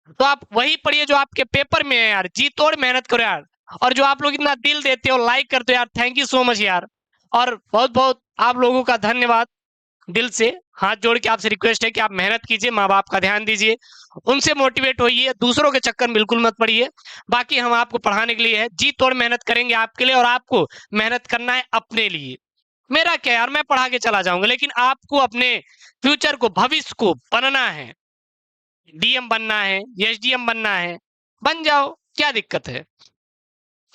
तो आप वही पढ़िए जो आपके पेपर में है यार, जी तोड़ मेहनत करो यार। और जो आप लोग इतना दिल देते हो, लाइक करते हो यार, थैंक यू सो मच यार। और बहुत बहुत आप लोगों का धन्यवाद, दिल से हाथ जोड़ के आपसे रिक्वेस्ट है कि आप मेहनत कीजिए, माँ बाप का ध्यान दीजिए, उनसे मोटिवेट होइए, दूसरों के चक्कर में बिल्कुल मत पड़िए। बाकी हम आपको पढ़ाने के लिए है, जी तोड़ मेहनत करेंगे आपके लिए, और आपको मेहनत करना है अपने लिए। मेरा क्या यार, मैं पढ़ा के चला जाऊंगा, लेकिन आपको अपने फ्यूचर को, भविष्य को बनना है। डीएम बनना है, एसडीएम बनना है, बन जाओ, क्या दिक्कत है।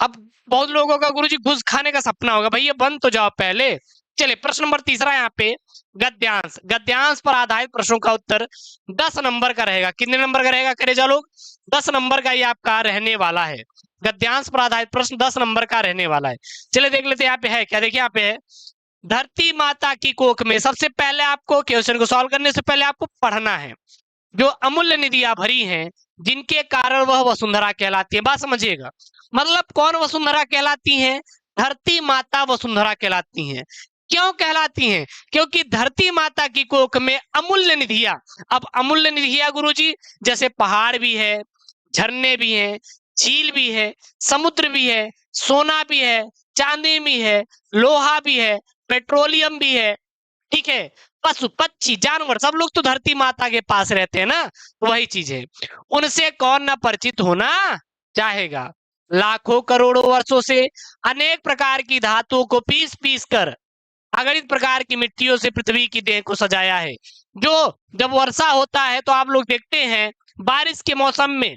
अब बहुत लोगों का गुरुजी घुस खाने का सपना होगा, भैया बन तो जाओ पहले। चलिए प्रश्न नंबर तीसरा, यहाँ पे गद्यांश, गद्यांश पर आधारित प्रश्नों का उत्तर 10 नंबर का रहेगा। कितने नंबर का रहेगा करे जा लोग? 10 नंबर का ये आपका रहने वाला है। गद्यांश पर आधारित प्रश्न 10 नंबर का रहने वाला है। चलिए देख लेते हैं यहाँ पे है क्या। देखिए यहाँ पे है, धरती माता की कोख में, सबसे पहले आपको क्वेश्चन को सॉल्व करने से पहले आपको पढ़ना है, जो अमूल्य निधियां भरी हैं, जिनके कारण वह वसुंधरा कहलाती है। बात समझिएगा, मतलब कौन वसुंधरा कहलाती हैं? धरती माता वसुंधरा कहलाती हैं। क्यों कहलाती हैं? क्योंकि धरती माता की कोख में अमूल्य निधियां। अब अमूल्य निधियां गुरुजी, जैसे पहाड़ भी है, झरने भी हैं, झील भी है, समुद्र भी है, सोना भी है, चांदी भी है, लोहा भी है, पेट्रोलियम भी है, ठीक है। पशु पक्षी जानवर सब लोग तो धरती माता के पास रहते हैं ना, वही चीज है। उनसे कौन ना परिचित होना चाहेगा। लाखों करोड़ों वर्षों से अनेक प्रकार की धातुओं को पीस पीस कर अगणित प्रकार की मिट्टियों से पृथ्वी की देह को सजाया है। जो जब वर्षा होता है तो आप लोग देखते हैं बारिश के मौसम में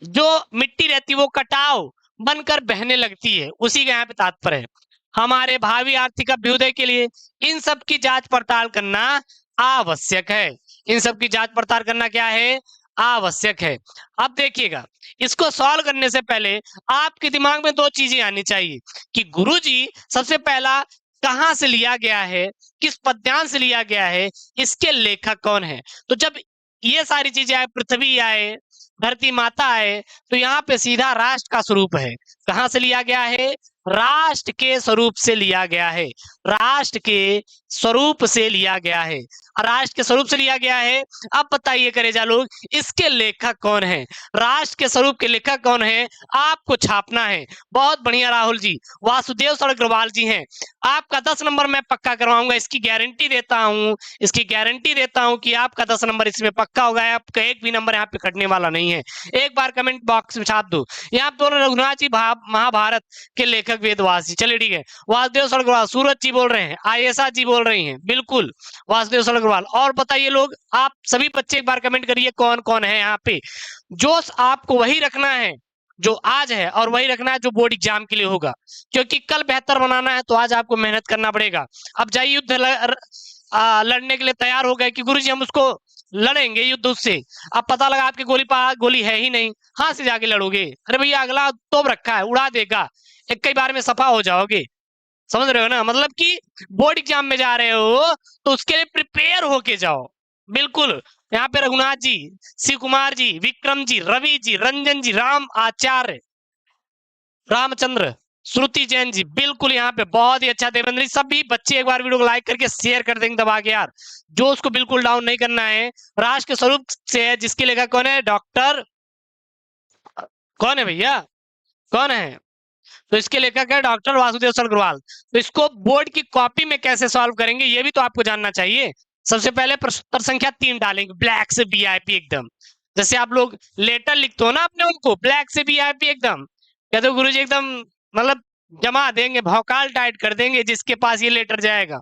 जो मिट्टी रहती है वो कटाव बनकर बहने लगती है, उसी का यहाँ पे तात्पर्य है। हमारे भावी आर्थिक अभ्युदय के लिए इन सब की जांच पड़ताल करना आवश्यक है। इन सब की जांच पड़ताल करना क्या है? आवश्यक है। अब देखिएगा, इसको सॉल्व करने से पहले आपके दिमाग में 2 चीजें आनी चाहिए कि गुरुजी सबसे पहला कहाँ से लिया गया है, किस पद्यांश से लिया गया है, इसके लेखक कौन है। तो जब ये सारी चीजें आए, पृथ्वी आए, धरती माता आए, तो यहाँ पे सीधा राष्ट्र का स्वरूप है। कहाँ से लिया गया है? राष्ट्र के स्वरूप से लिया गया है। राष्ट्र के स्वरूप से लिया गया है, राष्ट्र के स्वरूप से लिया गया है। अब बताइए करेजा लोग, इसके लेखक कौन है? राष्ट्र के स्वरूप के लेखक कौन है? आपको छापना है। बहुत बढ़िया राहुल जी, वासुदेव अग्रवाल जी हैं। आपका 10 नंबर मैं पक्का करवाऊंगा, इसकी गारंटी देता हूं, इसकी गारंटी देता हूं कि आपका 10 नंबर इसमें पक्का होगा। आपका एक भी नंबर यहाँ पे कटने वाला नहीं है। एक बार कमेंट बॉक्स में छाप दो। यहाँ दोनों रघुनाथ जी महाभारत के लेखक पुस्तक वेदव्यास जी। चलिए ठीक है, वासुदेव सड़गरवाल, सूरज जी बोल रहे हैं, आयशा जी बोल रही हैं, बिल्कुल वासुदेव सड़गरवाल। और बताइए लोग, आप सभी बच्चे एक बार कमेंट करिए कौन कौन है यहाँ पे। जोश आपको वही रखना है जो आज है, और वही रखना है जो बोर्ड एग्जाम के लिए होगा, क्योंकि कल बेहतर बनाना है तो आज आपको मेहनत करना पड़ेगा। अब जाइए युद्ध लड़ने के लिए तैयार हो गए कि गुरुजी हम उसको लड़ेंगे युद्ध उससे। अब पता लगा आपके गोली पास गोली है ही नहीं, हाथ से जाके लड़ोगे, अरे भैया अगला तोप रखा है उड़ा देगा, एक कई बार में सफा हो जाओगे। समझ रहे हो ना, मतलब कि बोर्ड एग्जाम में जा रहे हो तो उसके लिए प्रिपेयर होके जाओ। बिल्कुल, यहाँ पे रघुनाथ जी, शिव कुमार जी, विक्रम जी, रवि जी, रंजन जी, राम आचार्य, रामचंद्र, श्रुति जैन जी, बिल्कुल यहाँ पे बहुत ही अच्छा। देवेंद्र जी, सभी बच्चे एक बार वीडियो को लाइक करके शेयर कर देंगे दबा के यार, जो उसको बिल्कुल डाउन नहीं करना है। राष्ट्र के स्वरूप से है, जिसके लेखक कौन है, डॉक्टर कौन है भैया, कौन है, तो इसके लेखक है डॉक्टर वासुदेव सड़गरवाल। तो इसको बोर्ड की कॉपी में कैसे सॉल्व करेंगे ये भी तो आपको जानना चाहिए। सबसे पहले प्रश्नोत्तर संख्या 3 डालेंगे, ब्लैक से वीआईपी एकदम, जैसे आप लोग लेटर लिखते हो ना अपने उनको, ब्लैक से वीआईपी एकदम, कहते हो गुरुजी एकदम मतलब जमा देंगे, भौकाल टाइट कर देंगे जिसके पास ये लेटर जाएगा।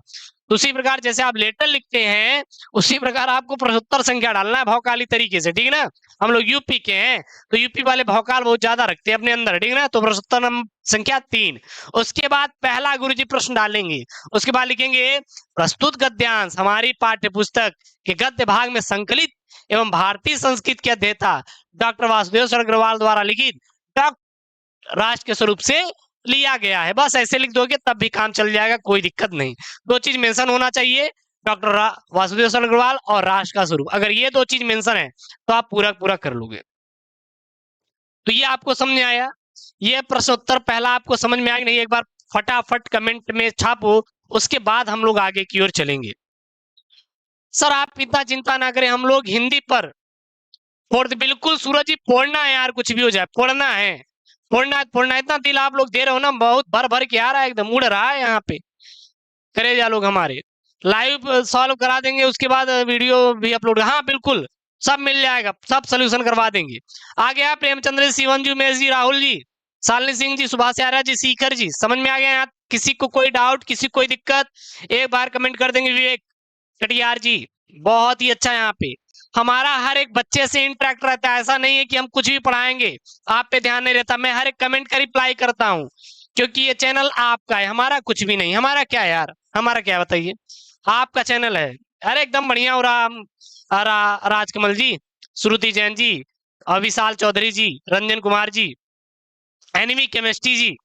तो उसी प्रकार जैसे आप लेटर लिखते हैं उसी प्रकार आपको प्रश्नोत्तर संख्या डालना है भौकाली तरीके से, ठीक है ना। हम लोग यूपी के हैं तो यूपी वाले भौकाल बहुत ज्यादा रखते हैं अपने अंदर, ठीक है ना। तो प्रश्नोत्तर संख्या 3, उसके बाद पहला गुरुजी प्रश्न डालेंगे, उसके बाद लिखेंगे प्रस्तुत गद्यांश हमारी पाठ्य पुस्तक के गद्य भाग में संकलित एवं भारतीय संस्कृत के अध्येता डॉक्टर वासुदेव सड़गरवाल द्वारा लिखित राष्ट्र के स्वरूप से लिया गया है। बस ऐसे लिख दोगे तब भी काम चल जाएगा, कोई दिक्कत नहीं। दो चीज मेंशन होना चाहिए, डॉक्टर वासुदेव सड़गरवाल और राष्ट्र का स्वरूप, अगर ये दो चीज मेंशन है तो आप पूरा पूरा कर लोगे। तो ये आपको समझ में आया, ये प्रश्नोत्तर पहला आपको समझ में आया नहीं, एक बार फटाफट कमेंट में छापो, उसके बाद हम लोग आगे की ओर चलेंगे। सर आप इतना चिंता ना करें, हम लोग हिंदी पर बिल्कुल सूरज जी फोड़ना है यार, कुछ भी हो जाए फोड़ना है, फोड़ना इतना दिल आप लोग दे रहे हो ना, बहुत भर भर के आ रहा है, एकदम उड़ रहा है यहाँ पे। करेजा लोग हमारे लाइव सॉल्व करा देंगे, उसके बाद वीडियो भी अपलोड, हाँ बिल्कुल सब मिल जाएगा, सब सोल्यूशन करवा देंगे। आ गया प्रेमचंद्र जी, शिवन जी, उमेश जी, राहुल जी, शालिनी सिंह जी, सुभाष आर्या जी, शिखर जी, समझ में आ गया यहाँ, किसी को कोई डाउट, किसी को कोई दिक्कत एक बार कमेंट कर देंगे। विवेक कटियार जी, बहुत ही अच्छा, यहाँ पे हमारा हर एक बच्चे से इंटरेक्ट रहता है, ऐसा नहीं है कि हम कुछ भी पढ़ाएंगे आप पे ध्यान नहीं रहता, मैं हर एक कमेंट का रिप्लाई करता हूँ, क्योंकि ये चैनल आपका है, हमारा कुछ भी नहीं। हमारा क्या है यार, हमारा क्या है बताइए, आपका चैनल है। अरे एकदम बढ़िया हो रहा, राजकमल जी, श्रुति जैन जी, विशाल चौधरी जी, रंजन कुमार जी, एनिमी केमिस्ट्री जी,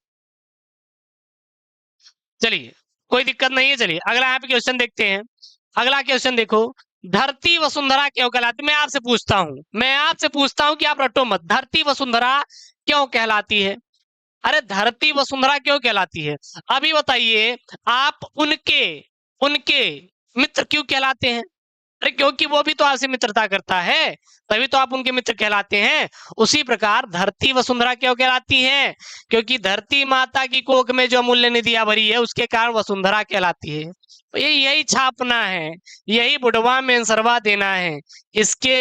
चलिए कोई दिक्कत नहीं है। चलिए अगला यहाँ पे क्वेश्चन देखते हैं। अगला क्वेश्चन देखो, धरती वसुंधरा क्यों कहलाती, मैं आपसे पूछता हूं कि आप रटो मत, धरती वसुंधरा क्यों कहलाती है। अरे धरती वसुंधरा क्यों कहलाती है, अभी बताइए आप उनके उनके मित्र क्यों कहलाते हैं। अरे क्योंकि वो भी तो आपसे मित्रता करता है, तभी तो आप उनके मित्र कहलाते हैं। उसी प्रकार धरती वसुंधरा क्यों कहलाती है, क्योंकि धरती माता की कोख में जो अमूल्य निधियां भरी है उसके कारण वसुंधरा कहलाती है। तो यही छापना है, यही बुढ़वा में आंसरवा देना है, इसके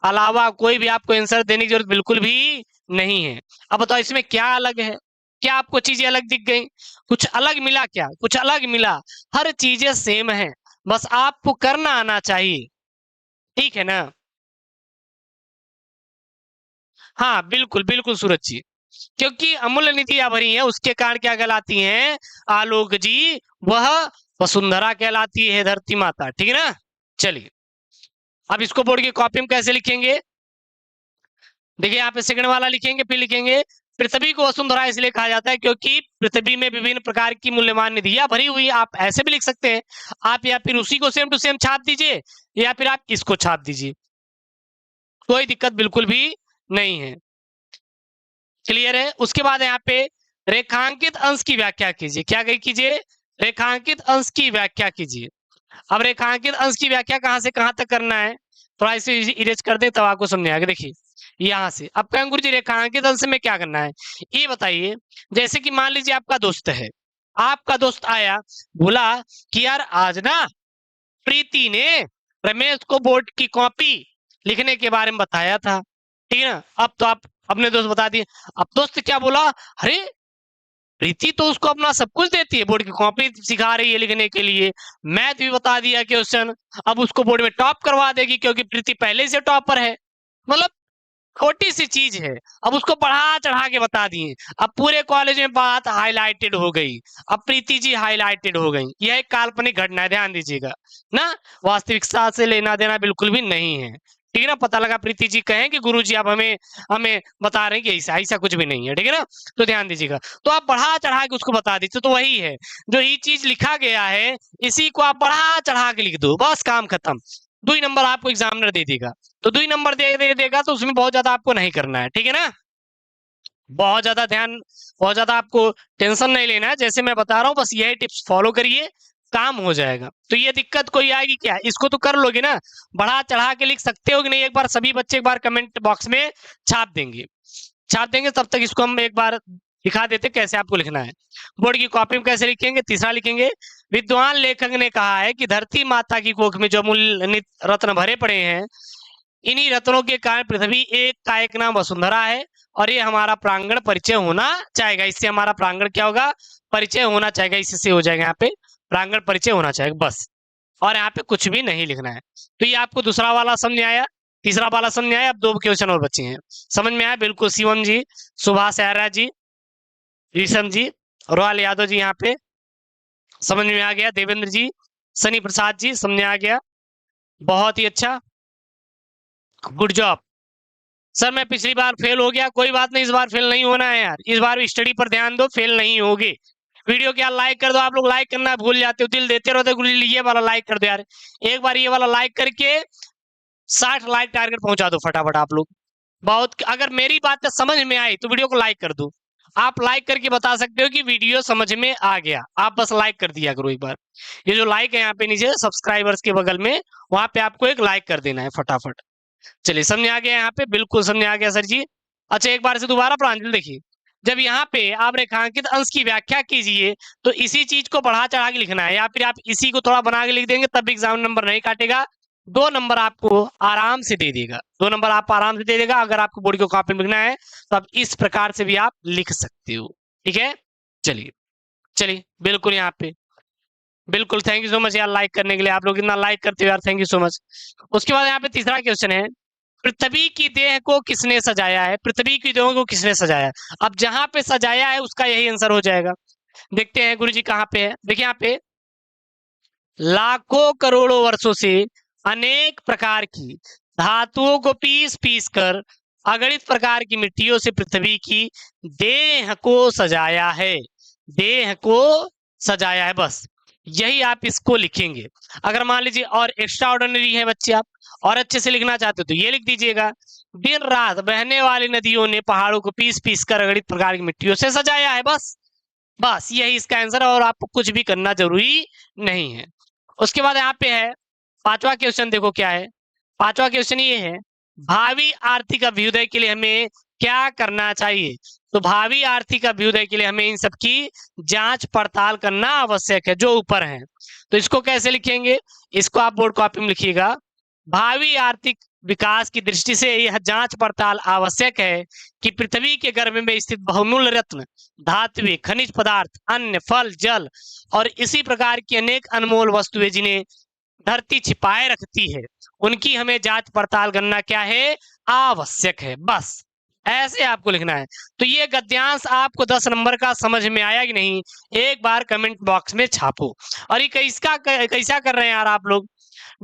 अलावा कोई भी आपको आंसर देने की जरूरत बिल्कुल भी नहीं है। अब बताओ इसमें क्या अलग है, क्या आपको चीजें अलग दिख गई, कुछ अलग मिला क्या, कुछ अलग मिला, हर चीजें सेम है, बस आपको करना आना चाहिए, ठीक है ना। हाँ बिल्कुल बिल्कुल सूरज जी, क्योंकि अमूल्य निधियां भरी है उसके कारण क्या कहलाती हैं आलोक जी, वह वसुंधरा कहलाती है, धरती माता, ठीक है ना। चलिए अब इसको बोर्ड की कॉपी में कैसे लिखेंगे, देखिए यहाँ पे सेकंड वाला लिखेंगे, फिर लिखेंगे पृथ्वी को वसुंधरा इसलिए कहा जाता है क्योंकि पृथ्वी में विभिन्न प्रकार की मूल्यवान निधियां भरी हुई, आप ऐसे भी लिख सकते हैं आप, या फिर उसी को सेम टू सेम छाप दीजिए, या फिर आप इसको छाप दीजिए, कोई दिक्कत बिल्कुल भी नहीं है। क्लियर है। उसके बाद यहाँ पे रेखांकित अंश की व्याख्या कीजिए, क्या कीजिए, रेखांकित अंश की व्याख्या कीजिए। अब रेखांकित अंश की व्याख्या कहां से कहां तक करना है, थोड़ा इसे इरेज कर दे तब आपको समझ आएगा। देखिए यहां से अब कहेंगे गुरु जी रेखांकित अंश में क्या करना है, ये बताइए। जैसे कि मान लीजिए आपका दोस्त है, आपका दोस्त आया बोला कि यार आज ना प्रीति ने रमेश को बोर्ड की कॉपी लिखने के बारे में बताया था, ठीक है ना। अब तो आप अपने दोस्त बता दिए, अब दोस्त क्या बोला, अरे प्रीति तो उसको अपना सब कुछ देती है, बोर्ड की कॉपी सिखा रही है लिखने के लिए, मैथ भी बता दिया क्वेश्चन, अब उसको बोर्ड में टॉप करवा देगी क्योंकि प्रीति पहले से टॉपर है। मतलब छोटी सी चीज है, अब उसको बढ़ा चढ़ा के बता दिए, अब पूरे कॉलेज में बात हाईलाइटेड हो गई, अब प्रीति जी हाईलाइटेड हो गई। यह एक काल्पनिक घटना है, ध्यान दीजिएगा ना, वास्तविकता से लेना देना बिल्कुल भी नहीं है, ठीक है ना। पता लगा प्रीति जी कहें कि गुरुजी आप हमें हमें बता रहे हैं कि ऐसा ऐसा कुछ भी नहीं है, ठीक है ना। तो ध्यान दीजिएगा, तो आप बढ़ा चढ़ा के उसको बता दीजिए, तो वही है जो ये चीज लिखा गया है इसी को आप बढ़ा चढ़ा के लिख दो, बस काम खत्म। 2 नंबर आपको एग्जामिनर दे देगा, तो 2 नंबर दे देगा, तो उसमें बहुत ज्यादा आपको नहीं करना है, ठीक है ना। बहुत ज्यादा ध्यान, बहुत ज्यादा आपको टेंशन नहीं लेना है, जैसे मैं बता रहा हूँ बस यही टिप्स फॉलो करिए, काम हो जाएगा। तो ये दिक्कत कोई आएगी क्या, इसको तो कर लोगे ना, बढ़ा चढ़ा के लिख सकते हो कि नहीं, एक बार सभी बच्चे एक बार कमेंट बॉक्स में छाप देंगे, छाप देंगे, तब तक इसको हम एक बार दिखा देते कैसे आपको लिखना है। बोर्ड की कॉपी में कैसे लिखेंगे, तीसरा लिखेंगे, विद्वान लेखक ने कहा है कि धरती माता की कोख में जो अमूल्य रत्न भरे पड़े हैं, इन्हीं रत्नों के कारण पृथ्वी एक का एक नाम वसुंधरा है, और ये हमारा प्रांगण परिचय होना चाहेगा, इससे हमारा प्रांगण क्या होगा, परिचय होना चाहेगा, इससे हो जाएगा यहाँ पे प्रांगण परिचय होना चाहेगा बस, और यहाँ पे कुछ भी नहीं लिखना है। तो ये आपको दूसरा वाला समझ आया, तीसरा वाला समझ आया, अब 2 क्वेश्चन और बचे हैं, समझ में आया बिल्कुल। शिवम जी, सुभाष आर्या जी, ऋषम जी, रोहाल यादव जी, यहाँ पे समझ में आ गया। देवेंद्र जी, सनी प्रसाद जी, समझ में आ गया, बहुत ही अच्छा, गुड जॉब। सर मैं पिछली बार फेल हो गया, कोई बात नहीं, इस बार फेल नहीं होना है यार, इस बार स्टडी पर ध्यान दो, फेल नहीं होगे। वीडियो क्या लाइक कर दो, आप लोग लाइक करना भूल जाते हो, दिल देते रहते हो, ये वाला लाइक कर दो यार, एक बार ये वाला लाइक करके 60 लाइक टारगेट पहुंचा दो फटाफट आप लोग। बहुत, अगर मेरी बात समझ में आई तो वीडियो को लाइक कर दो, आप लाइक करके बता सकते हो कि वीडियो समझ में आ गया, आप बस लाइक कर दिया करो एक बार। ये जो लाइक है यहाँ पे नीचे सब्सक्राइबर्स के बगल में, वहां पे आपको एक लाइक कर देना है फटाफट। चलिए समझ आ गया, यहाँ पे बिल्कुल समझ आ गया सर जी। अच्छा एक बार से दोबारा प्रांजल देखिए, जब यहाँ पे आप रेखांकित अंश की व्याख्या कीजिए तो इसी चीज को बढ़ा चढ़ा के लिखना है, या फिर आप इसी को थोड़ा बना के लिख देंगे तब एग्जाम नंबर नहीं काटेगा, 2 नंबर आपको आराम से दे देगा, 2 नंबर आप आराम से दे देगा। अगर आपको बोर्ड को कॉपी में लिखना है तो आप इस प्रकार से भी आप लिख सकते हो, ठीक है। चलिए चलिए बिल्कुल यहाँ पे बिल्कुल, थैंक यू सो मच यार लाइक करने के लिए, आप लोग इतना लाइक करते हो यार, थैंक यू सो मच। उसके बाद यहाँ पे तीसरा क्वेश्चन है, पृथ्वी की देह को किसने सजाया है, पृथ्वी की देह को किसने सजाया है। अब जहां पे सजाया है उसका यही आंसर हो जाएगा। देखते हैं गुरुजी कहाँ पे है, देखिए यहाँ पे लाखों करोड़ों वर्षों से अनेक प्रकार की धातुओं को पीस पीस कर अगणित प्रकार की मिट्टियों से पृथ्वी की देह को सजाया है, देह को सजाया है, बस यही आप इसको लिखेंगे। अगर मान लीजिए और एक्स्ट्रा ऑर्डिनरी है बच्चे, आप और अच्छे से लिखना चाहते हो तो ये लिख दीजिएगा, दिन रात बहने वाली नदियों ने पहाड़ों को पीस पीस कर अगणित प्रकार की मिट्टियों से सजाया है, बस बस यही इसका आंसर है, और आपको कुछ भी करना जरूरी नहीं है। उसके बाद यहाँ पे है 5वां क्वेश्चन, देखो क्या है 5वां क्वेश्चन, ये है भावी आर्थिक अभ्युदय के लिए हमें क्या करना चाहिए। तो भावी आर्थिक अभ्युदय के लिए हमें इन सब की जांच पड़ताल करना आवश्यक है, जो ऊपर है। तो इसको कैसे लिखेंगे, इसको आप बोर्ड कॉपी में लिखिएगा, भावी आर्थिक विकास की दृष्टि से यह जांच पड़ताल आवश्यक है कि पृथ्वी के गर्भ में स्थित बहुमूल्य रत्न, धातुएं, खनिज पदार्थ, अन्न, फल, जल और इसी प्रकार की अनेक अनमोल वस्तुएं जिन्हें धरती छिपाए रखती है, उनकी हमें जांच पड़ताल करना क्या है, आवश्यक है, बस ऐसे आपको लिखना है। तो ये गद्यांश आपको 10 नंबर का समझ में आया कि नहीं, एक बार कमेंट बॉक्स में छापो। और ये कैसा कर रहे हैं यार आप लोग,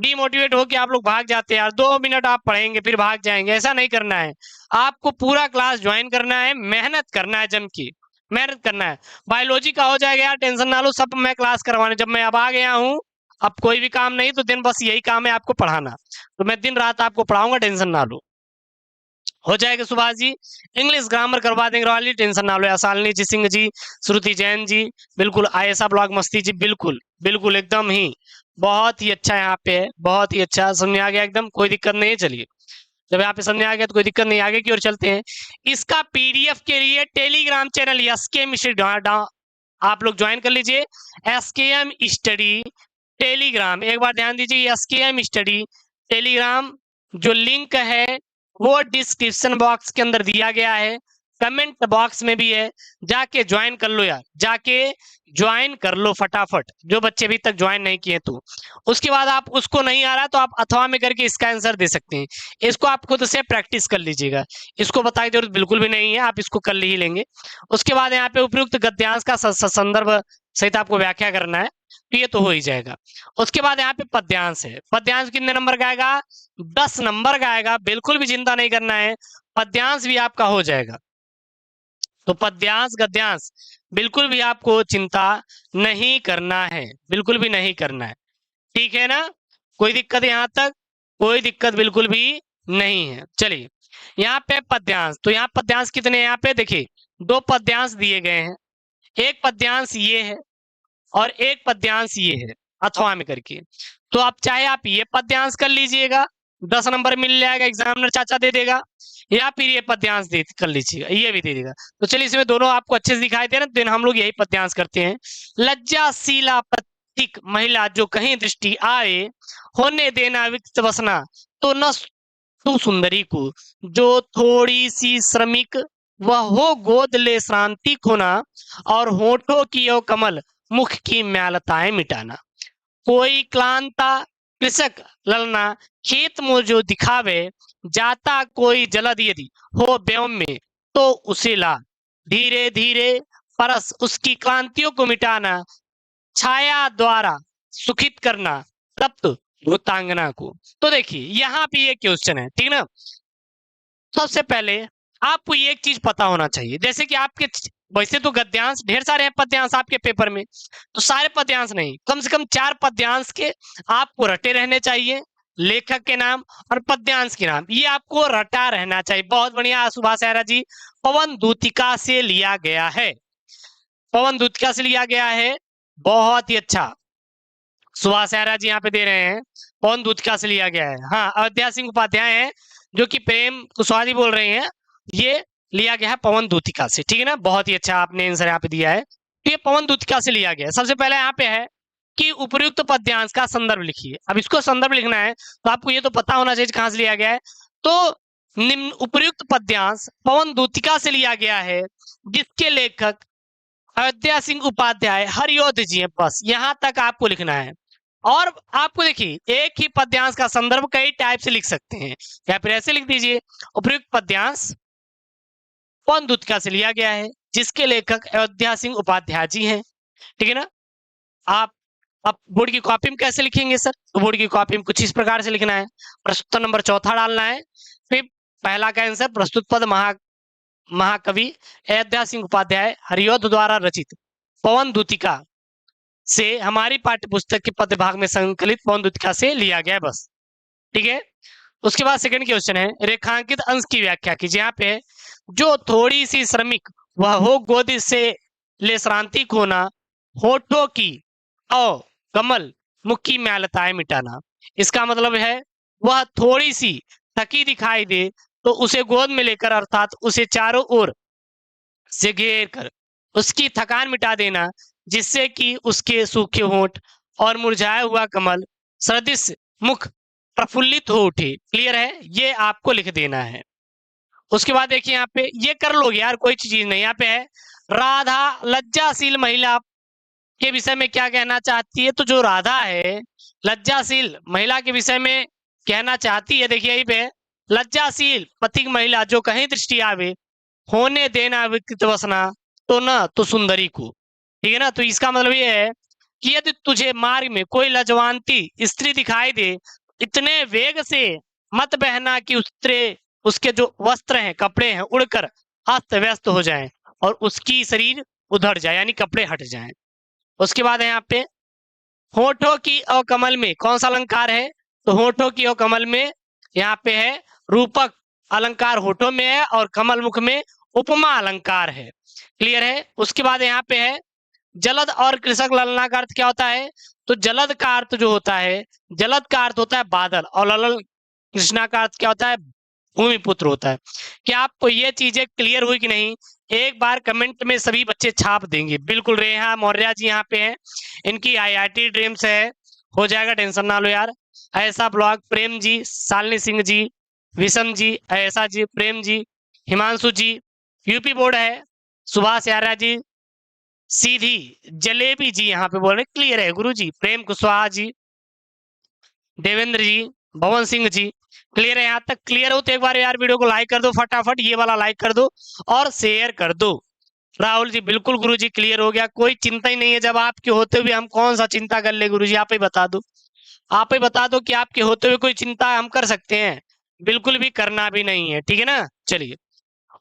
डिमोटिवेट हो के आप लोग भाग जाते हैं यार, 2 मिनट आप पढ़ेंगे फिर भाग जाएंगे, ऐसा नहीं करना है। आपको पूरा क्लास ज्वाइन करना है, मेहनत करना है, जम के मेहनत करना है। बायोलॉजी का हो जाएगा यार, टेंशन ना लो, सब मैं क्लास करवाने, जब मैं अब आ गया हूँ, अब कोई भी काम नहीं, तो दिन बस यही काम है आपको पढ़ाना, तो मैं दिन रात आपको पढ़ाऊंगा, टेंशन ना लो, हो जाएगा। सुभाष जी इंग्लिश ग्रामर करवा देंगे, वाली टेंशन ना लो। शालिनी जी, सिंह जी, श्रुति जैन जी, बिल्कुल। आयशा ब्लॉग मस्ती जी, बिल्कुल बिल्कुल एकदम ही, बहुत ही अच्छा यहाँ पे है, बहुत ही अच्छा, समझ आ गया एकदम, कोई दिक्कत नहीं है। चलिए जब यहाँ पे समझ आ गया तो कोई दिक्कत नहीं, आगे की ओर चलते हैं। इसका पीडीएफ के लिए टेलीग्राम चैनल SKM स्टडी आप लोग ज्वाइन कर लीजिए, SKM स्टडी टेलीग्राम, एक बार ध्यान दीजिए, SKM स्टडी टेलीग्राम जो लिंक है वो डिस्क्रिप्शन बॉक्स के अंदर दिया गया है, कमेंट बॉक्स में भी है, जाके ज्वाइन कर लो यार, जाके ज्वाइन कर लो फटाफट, जो बच्चे अभी तक ज्वाइन नहीं किए तो। उसके बाद आप उसको नहीं आ रहा तो आप अथवा में करके इसका आंसर दे सकते हैं। इसको आप खुद से प्रैक्टिस कर लीजिएगा, इसको बताने की जरूरत बिल्कुल भी नहीं है, आप इसको कर ही लेंगे। उसके बाद यहाँ पे उपयुक्त गद्यांश का संदर्भ सहित आपको व्याख्या करना है, तो ये तो हो ही जाएगा। उसके बाद यहाँ पे पद्यांश है, पद्यांश कितने नंबर का आएगा? 10 नंबर का आएगा, बिल्कुल भी चिंता नहीं करना है, पद्यांश भी आपका हो जाएगा। तो पद्यांश गद्यांश बिल्कुल भी आपको चिंता नहीं करना है, बिल्कुल भी नहीं करना है, ठीक है ना? कोई दिक्कत यहाँ तक? कोई दिक्कत बिल्कुल भी नहीं है। चलिए यहाँ पे पद्यांश, तो यहाँ पद्यांश कितने हैं? यहाँ पे देखिए 2 पद्यांश दिए गए हैं, एक पद्यांश ये है और एक पद्यांश ये है अथवा में करके। तो आप चाहे आप ये पद्यांश कर लीजिएगा, 10 नंबर मिल जाएगा, एग्जामिनर चाचा दे देगा, या फिर ये पद्यांश दे कर लीजिएगा, ये भी दे देगा। तो चलिए इसमें दोनों आपको अच्छे से दिखाई दे रहे हैं, तो हम लोग यही पद्यांश करते हैं। लज्जाशीला प्रतीक महिला जो कहीं दृष्टि आए, होने देना विक्त बसना तो न तू सुंदरी को, जो थोड़ी सी श्रमिक वह हो गोद ले शांति खोना, और होठों की ओ कमल मुख की म्यालताएं मिटाना। कोई क्लांता कृषक ललना खेत में जो दिखावे, जाता कोई जलद यदि हो व्योम में तो उसे ला, धीरे धीरे परस उसकी क्लांतियों को मिटाना, छाया द्वारा सुखित करना तप्त भूतांगना को। तो देखिए यहाँ पे ये क्वेश्चन है, ठीक ना? सबसे पहले आपको ये एक चीज पता होना चाहिए, जैसे कि आपके वैसे तो गद्यांश ढेर सारे हैं पद्यांश आपके पेपर में, तो सारे पद्यांश नहीं, कम से कम 4 पद्यांश के आपको रटे रहने चाहिए, लेखक के नाम और पद्यांश के नाम, ये आपको रटा रहना चाहिए। बहुत बढ़िया सुभाष सहरा जी, पवन दूतिका से लिया गया है, पवन दूतिका से लिया गया है, बहुत ही अच्छा। सुभाष सहरा जी यहाँ पे दे रहे हैं, पवन दूतिका से लिया गया है। हाँ, अयोध्या सिंह उपाध्याय है जो कि प्रेम कुशवाहा जी बोल रहे हैं, ये लिया गया है पवन दूतिका से, ठीक है ना? बहुत ही अच्छा आपने आंसर यहाँ पे दिया है, तो ये पवन दूतिका से लिया गया है। सबसे पहले यहाँ पे है कि उपयुक्त पद्यांश का संदर्भ लिखिए। अब इसको संदर्भ लिखना है तो आपको ये तो पता होना चाहिए कहाँ से लिया गया है। तो निम्न उपयुक्त पद्यांश पवन दूतिका से लिया गया है, जिसके लेखक अयोध्या सिंह उपाध्याय हरियोध जी हैं, बस यहाँ तक आपको लिखना है। और आपको देखिए एक ही पद्यांश का संदर्भ कई टाइप से लिख सकते हैं, या फिर ऐसे लिख दीजिए, उपयुक्त पद्यांश पवन दूतिका से लिया गया है, जिसके लेखक अयोध्या सिंह उपाध्याय जी हैं, ठीक है ना? आप बोर्ड की कॉपी में कैसे लिखेंगे सर? तो बोर्ड की कॉपी में कुछ इस प्रकार से लिखना है, प्रस्तुत नंबर 4 डालना है, फिर पहला का आंसर प्रस्तुत पद महाकवि अयोध्या सिंह उपाध्याय हरियोध द्वारा रचित पवन दूतिका से हमारी पाठ्य पुस्तक के पद्य भाग में संकलित पवन दूतिका से लिया गया है, बस, ठीक है? उसके बाद सेकंड क्वेश्चन है, रेखांकित अंश की व्याख्या कीजिए। यहाँ पे जो थोड़ी सी श्रमिक वह हो गोद से ले श्रांति खोना, होठों की और कमल मुख की म्यालताएं मिटाना। इसका मतलब है वह थोड़ी सी थकी दिखाई दे तो उसे गोद में लेकर, अर्थात उसे चारों ओर से घेर कर उसकी थकान मिटा देना, जिससे कि उसके सूखे होंठ और मुरझाया हुआ कमल सदृश मुख प्रफुल्लित हो उठे। क्लियर है? ये आपको लिख देना है। उसके बाद देखिए यहाँ पे ये कर लोगे यार, कोई चीज नहीं। यहाँ पे है राधा लज्जाशील महिला के विषय में क्या कहना चाहती है? तो जो राधा है लज्जाशील महिला के विषय में कहना चाहती है, देखिए यही पे लज्जाशील पथिक महिला जो कहीं दृष्टि आवे, होने देना विकृत वसना तो न तो सुंदरी को, ठीक है ना? तो इसका मतलब ये है कि यदि तुझे मार्ग में कोई लजवानती स्त्री दिखाई दे, इतने वेग से मत बहना कि उसके जो वस्त्र हैं, कपड़े हैं, उड़कर अस्त व्यस्त हो जाएं और उसकी शरीर उधड़ जाए, यानी कपड़े हट जाएं। उसके बाद है यहाँ पे होठों की और कमल में कौन सा अलंकार है? तो होठों की और कमल में यहाँ पे है रूपक अलंकार होठों में है, और कमल मुख में उपमा अलंकार है। क्लियर है? उसके बाद यहाँ पे है जलद और कृषक ललना का अर्थ क्या होता है? तो जलद का अर्थ जो होता है, जलद का अर्थ होता है बादल, और ललन कृष्णा का अर्थ क्या होता है? भूमिपुत्र होता है। क्या आपको ये चीजें क्लियर हुई कि नहीं? एक बार कमेंट में सभी बच्चे छाप देंगे। बिल्कुल रेहा मौर्य जी यहाँ पे हैं, इनकी IIT ड्रीम्स है, हो जाएगा, टेंशन ना लो यार। ऐसा ब्लॉग प्रेम जी, शालिनी सिंह जी, विषम जी, ऐसा जी, प्रेम जी, हिमांशु जी, यूपी बोर्ड है, सुभाष यारा जी, सीधी जलेबी जी यहाँ पे बोल रहे क्लियर है गुरु जी, प्रेम कुशवाहा जी, देवेंद्र जी, भवन सिंह जी, क्लियर है? यहाँ तक क्लियर हो तो एक बार यार वीडियो को लाइक कर दो फटाफट, ये वाला लाइक कर दो और शेयर कर दो। राहुल जी बिल्कुल गुरु जी क्लियर हो गया, कोई चिंता ही नहीं है। जब आपके होते हुए हम कौन सा चिंता कर ले गुरु जी, आप ही बता दो, आप ही बता दो कि आपके होते हुए कोई चिंता हम कर सकते हैं? बिल्कुल भी करना भी नहीं है, ठीक है ना। चलिए,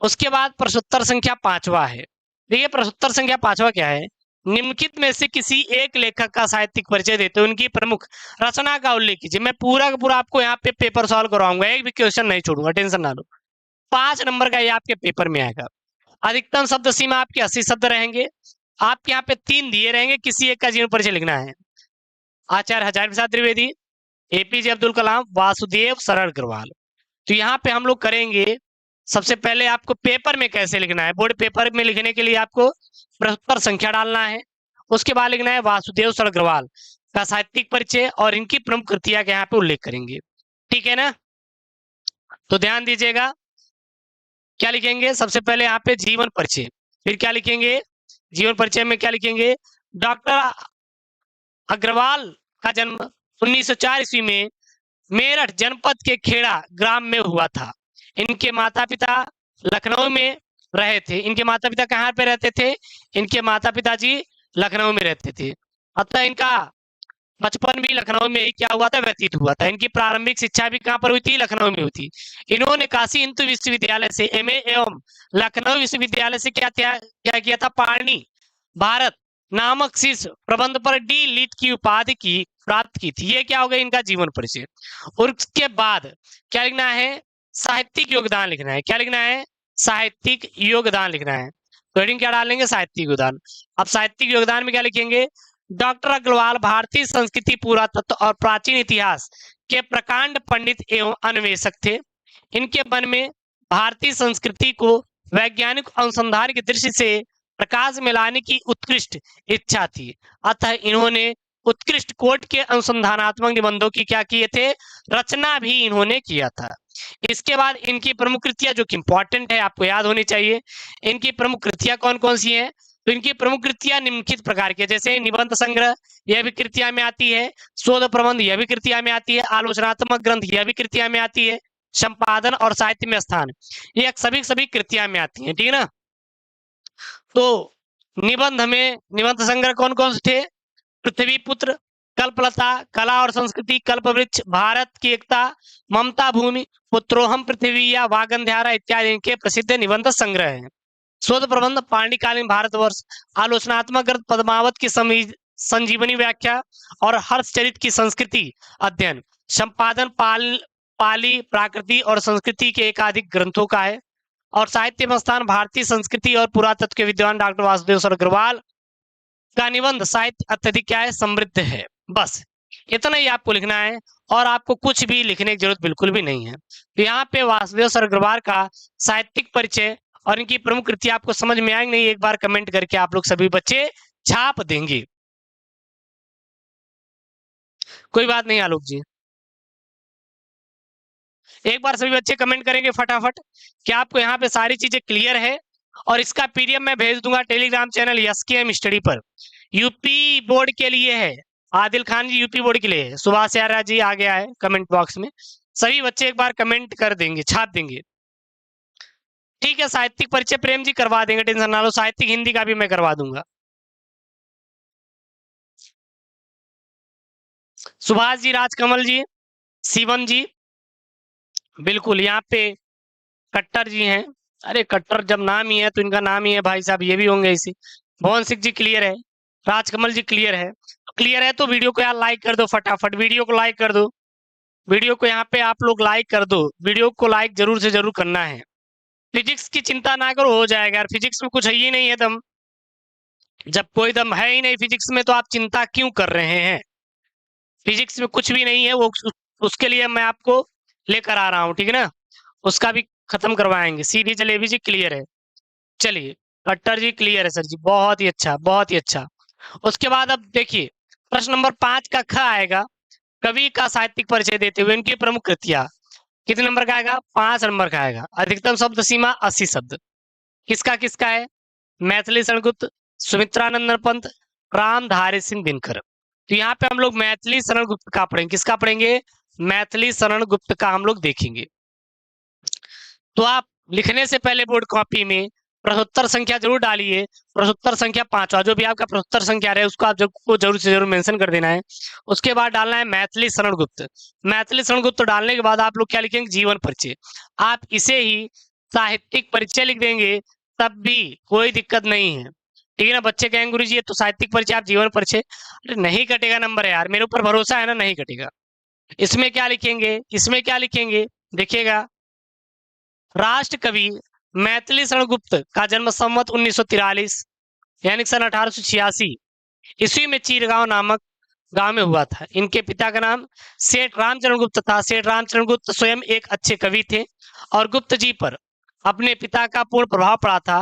उसके बाद प्रश्नोत्तर संख्या 5वां है। देखिए प्रश्नोत्तर संख्या 5वां क्या है, निम्नलिखित में से किसी एक लेखक का साहित्यिक परिचय देते हुए उनकी प्रमुख रचना का उल्लेख कीजिए। मैं पूरा का पूरा आपको यहाँ पे पेपर सॉल्व करवाऊंगा, एक भी क्वेश्चन नहीं छोड़ूंगा, टेंशन ना लो। 5 नंबर का ये आपके पेपर में आएगा। अधिकतम शब्द सीमा आपके 80 शब्द रहेंगे। आपके यहाँ पे 3 दिए रहेंगे, किसी एक का जीवन परिचय लिखना है। आचार्य हजारी प्रसाद द्विवेदी, एपीजे अब्दुल कलाम, वासुदेव सरल अग्रवाल। तो यहाँ पे हम लोग करेंगे, सबसे पहले आपको पेपर में कैसे लिखना है, बोर्ड पेपर में लिखने के लिए आपको प्रश्नोत्तर संख्या डालना है, उसके बाद लिखना है वासुदेव सरल अग्रवाल का साहित्यिक परिचय और इनकी प्रमुख कृतियां का यहाँ पे उल्लेख करेंगे, ठीक है ना। तो ध्यान दीजिएगा, क्या लिखेंगे सबसे पहले यहाँ पे जीवन परिचय, फिर क्या लिखेंगे, जीवन परिचय में क्या लिखेंगे, डॉक्टर अग्रवाल का जन्म 1904 ईस्वी में मेरठ जनपद के खेड़ा ग्राम में हुआ था। इनके माता पिता लखनऊ में रहे थे। इनके माता पिता कहाँ पे रहते थे, इनके माता पिता जी लखनऊ में रहते थे, अतः इनका बचपन भी लखनऊ में ही क्या हुआ था, व्यतीत हुआ था। इनकी प्रारंभिक शिक्षा भी कहाँ पर हुई थी, लखनऊ में हुई थी। इन्होंने काशी हिंदू विश्वविद्यालय से एमए एवं लखनऊ विश्वविद्यालय से क्या किया था, पाणि भारत नामक शीर्ष प्रबंध पर डी लिट की उपाधि की प्राप्त की थी। ये क्या हो गया, इनका जीवन परिचय। और उसके बाद क्या लिखना है, साहित्यिक योगदान लिखना है। क्या लिखना है, साहित्यिक योगदान लिखना है। तो हेडिंग क्या डालेंगे, साहित्यिक योगदान। अब साहित्यिक योगदान में क्या लिखेंगे, डॉक्टर अग्रवाल भारतीय संस्कृति, पुरातत्व और प्राचीन इतिहास के प्रकांड पंडित एवं अन्वेषक थे। इनके मन में भारतीय संस्कृति को वैज्ञानिक अनुसंधान की दृष्टि से प्रकाश में लाने की उत्कृष्ट इच्छा थी, अतः इन्होंने उत्कृष्ट कोट के अनुसंधानात्मक निबंधों की क्या किए थे, रचना भी इन्होंने किया था। इसके बाद इनकी प्रमुख कृतियां जो कि इंपॉर्टेंट है, आपको याद होनी चाहिए। इनकी प्रमुख कृतियां कौन कौन सी हैं, तो इनकी प्रमुख कृतियां निम्नलिखित प्रकार की, जैसे निबंध संग्रह, यह भी कृतियां में आती है, शोध प्रबंध, यह भी कृतियां में आती है, आलोचनात्मक ग्रंथ, यह भी कृतियां में आती है, संपादन और साहित्य में स्थान, ये सभी कृतियां में आती है, ठीक है ना। तो निबंध में निबंध संग्रह कौन कौन से थे, पृथ्वी पुत्र, कल्पलता, कला और संस्कृति, कल्पवृक्ष, भारत की एकता, ममता भूमि, पुत्रोहम पृथ्वी या वागंध्यारा इत्यादि इनके प्रसिद्ध निबंध संग्रह हैं। शोध प्रबंध, पांडिकालीन भारतवर्ष, आलोचनात्मक ग्रंथ, पद्मावत की संजीवनी व्याख्या और हर्षचरित की संस्कृति अध्ययन, संपादन पाली प्राकृति और संस्कृति के एकाधिक ग्रंथों का है। और साहित्य में स्थान, भारतीय संस्कृति और पुरातत्व के विद्वान डॉक्टर वासुदेव सरल अग्रवाल का निबंध साहित्य अत्यधिक क्या है, समृद्ध है। बस इतना ही आपको लिखना है और आपको कुछ भी लिखने की जरूरत बिल्कुल भी नहीं है। तो यहाँ पे वासुदेव सरल अग्रवाल का साहित्यिक परिचय और इनकी प्रमुख कृति आपको समझ में आएगी नहीं, एक बार कमेंट करके आप लोग सभी बच्चे छाप देंगे। कोई बात नहीं आलोक जी, एक बार सभी बच्चे कमेंट करेंगे फटाफट कि आपको यहाँ पे सारी चीजें क्लियर है। और इसका पीडीएफ मैं भेज दूंगा टेलीग्राम चैनल एसकेएम स्टडी पर। यूपी बोर्ड के लिए है, आदिल खान जी यूपी बोर्ड के लिए है, सुभाष यारा जी आ गया है कमेंट बॉक्स में, सभी बच्चे एक बार कमेंट कर देंगे, छाप देंगे, ठीक है। साहित्यिक परिचय प्रेम जी करवा देंगे, टेंशन ना लो, साहित्यिक हिंदी का भी मैं करवा दूंगा। सुभाष जी, राजकमल जी, शिवम जी, बिल्कुल यहाँ पे कट्टर जी हैं। अरे कट्टर जब नाम ही है तो इनका नाम ही है भाई साहब, ये भी होंगे इसी। भवन सिंह जी क्लियर है, राजकमल जी क्लियर है। क्लियर है तो वीडियो को यार लाइक कर दो फटाफट, वीडियो को लाइक कर दो, वीडियो को यहाँ पे आप लोग लाइक कर दो, वीडियो को लाइक जरूर से जरूर करना है। फिजिक्स की चिंता ना करो, हो जाएगा यार, फिजिक्स में कुछ है ही नहीं है दम, जब कोई दम है ही नहीं फिजिक्स में तो आप चिंता क्यों कर रहे हैं, फिजिक्स में कुछ भी नहीं है। वो उसके लिए मैं आपको लेकर आ रहा हूँ, ठीक है ना, उसका भी खत्म करवाएंगे। सीधी जलेबी जी क्लियर है, चलिए कट्टर जी क्लियर है सर जी, बहुत ही अच्छा बहुत ही अच्छा। उसके बाद अब देखिए प्रश्न नंबर 5 का ख आएगा, कवि का साहित्यिक परिचय देते हुए इनकी प्रमुख कृतियां, कितने नंबर का आएगा, 5 नंबर का आएगा। अधिकतम शब्द सीमा 80 शब्द, किसका किसका है? मैथिली शरण गुप्त, सुमित्रानंदन पंत, रामधारी सिंह दिनकर। तो यहाँ पे हम लोग मैथिली शरण गुप्त का पढ़ेंगे। किसका पढ़ेंगे? मैथिली शरण गुप्त का हम लोग देखेंगे। तो आप लिखने से पहले बोर्ड कॉपी में प्रश्नोत्तर संख्या जरूर डालिए। प्रश्नोत्तर संख्या 5वां जो भी आपका प्रश्नोत्तर संख्या रहे उसको आप जरूर से जरूर मेंशन कर देना है। उसके बाद डालना है मैथिली शरण गुप्त। मैथिली शरण गुप्त डालने के बाद आप लोग क्या लिखेंगे? जीवन परिचय। आप इसे ही साहित्यिक परिचय लिख देंगे तब भी कोई दिक्कत नहीं है, ठीक है ना। बच्चे कहेंगे गुरु जी ये तो साहित्यिक परिचय, आप जीवन परिचय। अरे नहीं कटेगा नंबर है यार, मेरे ऊपर भरोसा है ना, नहीं कटेगा। इसमें क्या लिखेंगे? इसमें क्या लिखेंगे? देखिएगा, राष्ट्र कवि मैथिली शरण गुप्त का जन्म संवत 1943 यानी सन 1886 ईस्वी में चीरगांव नामक गांव में हुआ था। इनके पिता का नाम सेठ रामचरण गुप्त था। सेठ रामचरण गुप्त स्वयं एक अच्छे कवि थे और गुप्त जी पर अपने पिता का पूर्ण प्रभाव पड़ा था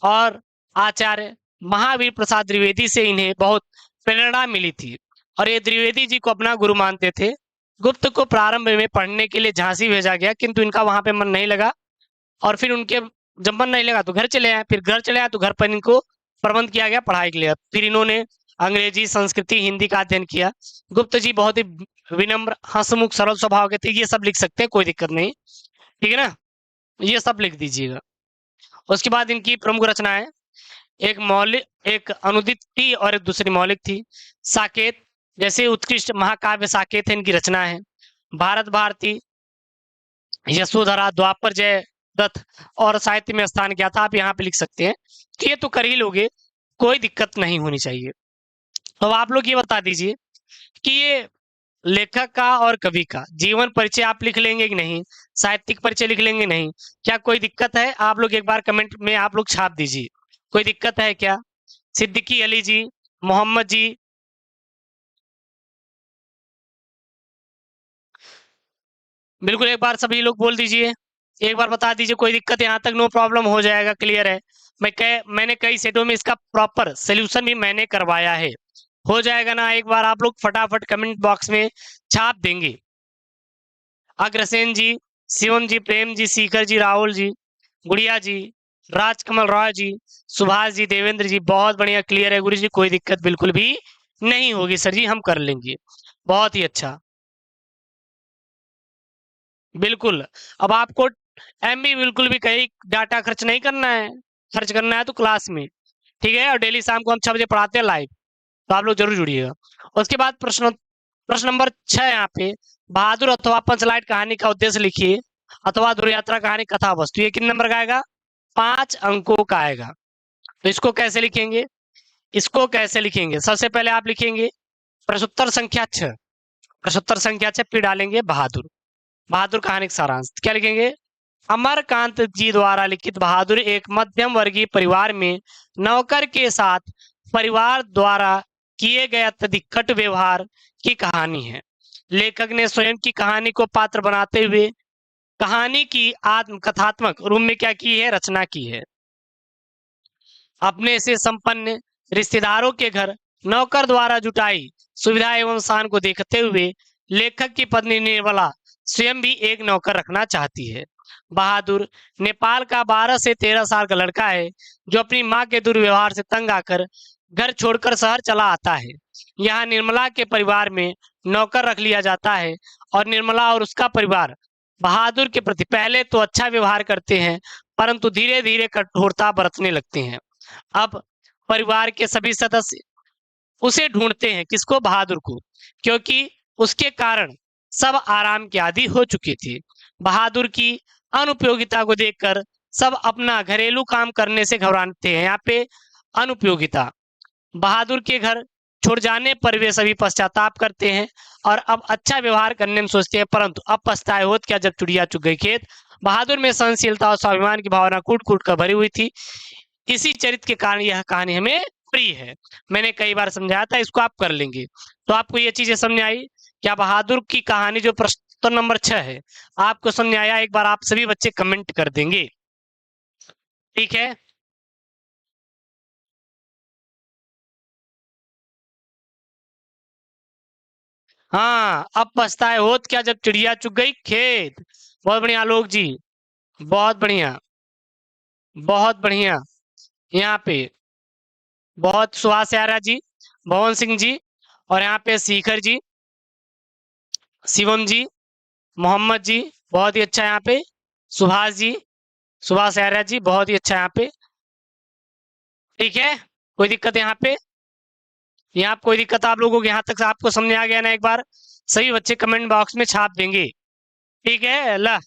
और आचार्य महावीर प्रसाद द्विवेदी से इन्हें बहुत प्रेरणा मिली थी और ये द्विवेदी जी को अपना गुरु मानते थे। गुप्त को प्रारंभ में पढ़ने के लिए झांसी भेजा गया किंतु इनका वहां पे मन नहीं लगा और फिर उनके जब मन नहीं लगा तो घर चले आए। फिर घर चले आए तो घर पर इनको प्रबंध किया गया पढ़ाई के लिए। फिर इन्होंने अंग्रेजी, संस्कृति, हिंदी का अध्ययन किया। गुप्त जी बहुत ही विनम्र, हंसमुख, सरल स्वभाव के थे। ये सब लिख सकते हैं, कोई दिक्कत नहीं, ठीक है ना। ये सब लिख दीजिएगा। उसके बाद इनकी प्रमुख रचनाएं, एक मौलिक, एक अनुदित थी और एक दूसरी मौलिक थी। साकेत, जैसे उत्कृष्ट महाकाव्य साकेत है इनकी रचना है। भारत भारती, यशोधरा, द्वापर जय दत्त और साहित्य में स्थान किया था। आप यहाँ पे लिख सकते हैं कि ये तो कर ही लोगे, कोई दिक्कत नहीं होनी चाहिए। तो आप लोग ये बता दीजिए कि ये लेखक का और कवि का जीवन परिचय आप लिख लेंगे कि नहीं, साहित्यिक परिचय लिख लेंगे नहीं, क्या कोई दिक्कत है? आप लोग एक बार कमेंट में आप लोग छाप दीजिए, कोई दिक्कत है क्या? सिद्दीकी अली जी, मोहम्मद जी, बिल्कुल एक बार सभी लोग बोल दीजिए, एक बार बता दीजिए, कोई दिक्कत है? यहाँ तक नो प्रॉब्लम, हो जाएगा, क्लियर है। मैंने कई सेटों में इसका प्रॉपर सोल्यूशन भी मैंने करवाया है, हो जाएगा ना। एक बार आप लोग फटाफट कमेंट बॉक्स में छाप देंगे। अग्रसेन जी, शिवम जी, प्रेम जी, शिखर जी, राहुल जी, गुड़िया जी, राजकमल रॉय जी, सुभाष जी, देवेंद्र जी, बहुत बढ़िया, क्लियर है गुरु जी, कोई दिक्कत बिल्कुल भी नहीं होगी सर जी, हम कर लेंगे। बहुत ही अच्छा, बिल्कुल। अब आपको एमबी बिल्कुल भी कहीं डाटा खर्च नहीं करना है, खर्च करना है तो क्लास में, ठीक है। और डेली शाम को हम 6 बजे पढ़ाते हैं लाइव, तो आप लोग जरूर जुड़िएगा। उसके बाद प्रश्न नंबर 6 यहाँ पे, बहादुर अथवा पंचलाइट कहानी का उद्देश्य लिखिए अथवा दूर यात्रा कहानी कथा वस्तु। ये कितने नंबर का आएगा? 5 अंकों का आएगा। तो इसको कैसे लिखेंगे? इसको कैसे लिखेंगे? सबसे पहले आप लिखेंगे प्रश्नोत्तर संख्या 6, प्रश्नोत्तर संख्या 6 फिर डालेंगे बहादुर, बहादुर कहानी का सारांश। क्या लिखेंगे? अमरकांत जी द्वारा लिखित बहादुर एक मध्यम वर्गीय परिवार में नौकर के साथ परिवार द्वारा किए गए अत्यधिक कट व्यवहार की कहानी है। लेखक ने स्वयं की कहानी को पात्र बनाते हुए कहानी की आत्म कथात्मक रूप में क्या की है? रचना की है। अपने से संपन्न रिश्तेदारों के घर नौकर द्वारा जुटाई सुविधा एवं शान को देखते हुए लेखक की पत्नी निर्मला स्वयं भी एक नौकर रखना चाहती है। बहादुर नेपाल का 12 से 13 साल का लड़का है जो अपनी मां के दुर्व्यवहार से तंग आकर घर छोड़कर शहर चला आता है। यहाँ निर्मला के परिवार में नौकर रख लिया जाता है और निर्मला और उसका परिवार बहादुर के प्रति पहले तो अच्छा व्यवहार करते हैं परंतु धीरे धीरे कठोरता बरतने लगते हैं। अब परिवार के सभी सदस्य उसे ढूंढते हैं, किसको? बहादुर को, क्योंकि उसके कारण सब आराम के आदी हो चुके थे। बहादुर की अनुपयोगिता को देखकर सब अपना घरेलू काम करने से घबराते हैं। यहाँ पे अनुपयोगिता, बहादुर के घर छोड़ जाने पर वे सभी पश्चाताप करते हैं और अब अच्छा व्यवहार करने में सोचते हैं परंतु अब पछताए होत क्या जब चिड़िया चुग गई खेत। बहादुर में सहनशीलता और स्वाभिमान की भावना कूट कूट कर भरी हुई थी। इसी चरित्र के कारण यह कहानी हमें प्रिय है। मैंने कई बार समझाया था, इसको आप कर लेंगे। तो आपको ये चीजें समझ आई क्या? बहादुर की कहानी जो प्रश्न नंबर 6 है आपको समझ आया? एक बार आप सभी बच्चे कमेंट कर देंगे, ठीक है। हाँ, अब पछताए होत क्या जब चिड़िया चुग गई खेत। बहुत बढ़िया आलोक जी, बहुत बढ़िया। बहुत बढ़िया। यहाँ पे बहुत सुहास यारा जी, भवन सिंह जी, और यहाँ पे शिखर जी, शिवम जी, मोहम्मद जी, बहुत ही अच्छा यहाँ पे, सुभाष जी, सुभाष यारा जी, बहुत ही अच्छा यहाँ पे। ठीक है, कोई दिक्कत यहाँ पे? यहाँ पे कोई दिक्कत आप लोगों को यहाँ तक आपको समझ आ गया ना? एक बार सभी बच्चे कमेंट बॉक्स में छाप देंगे। ठीक है ला,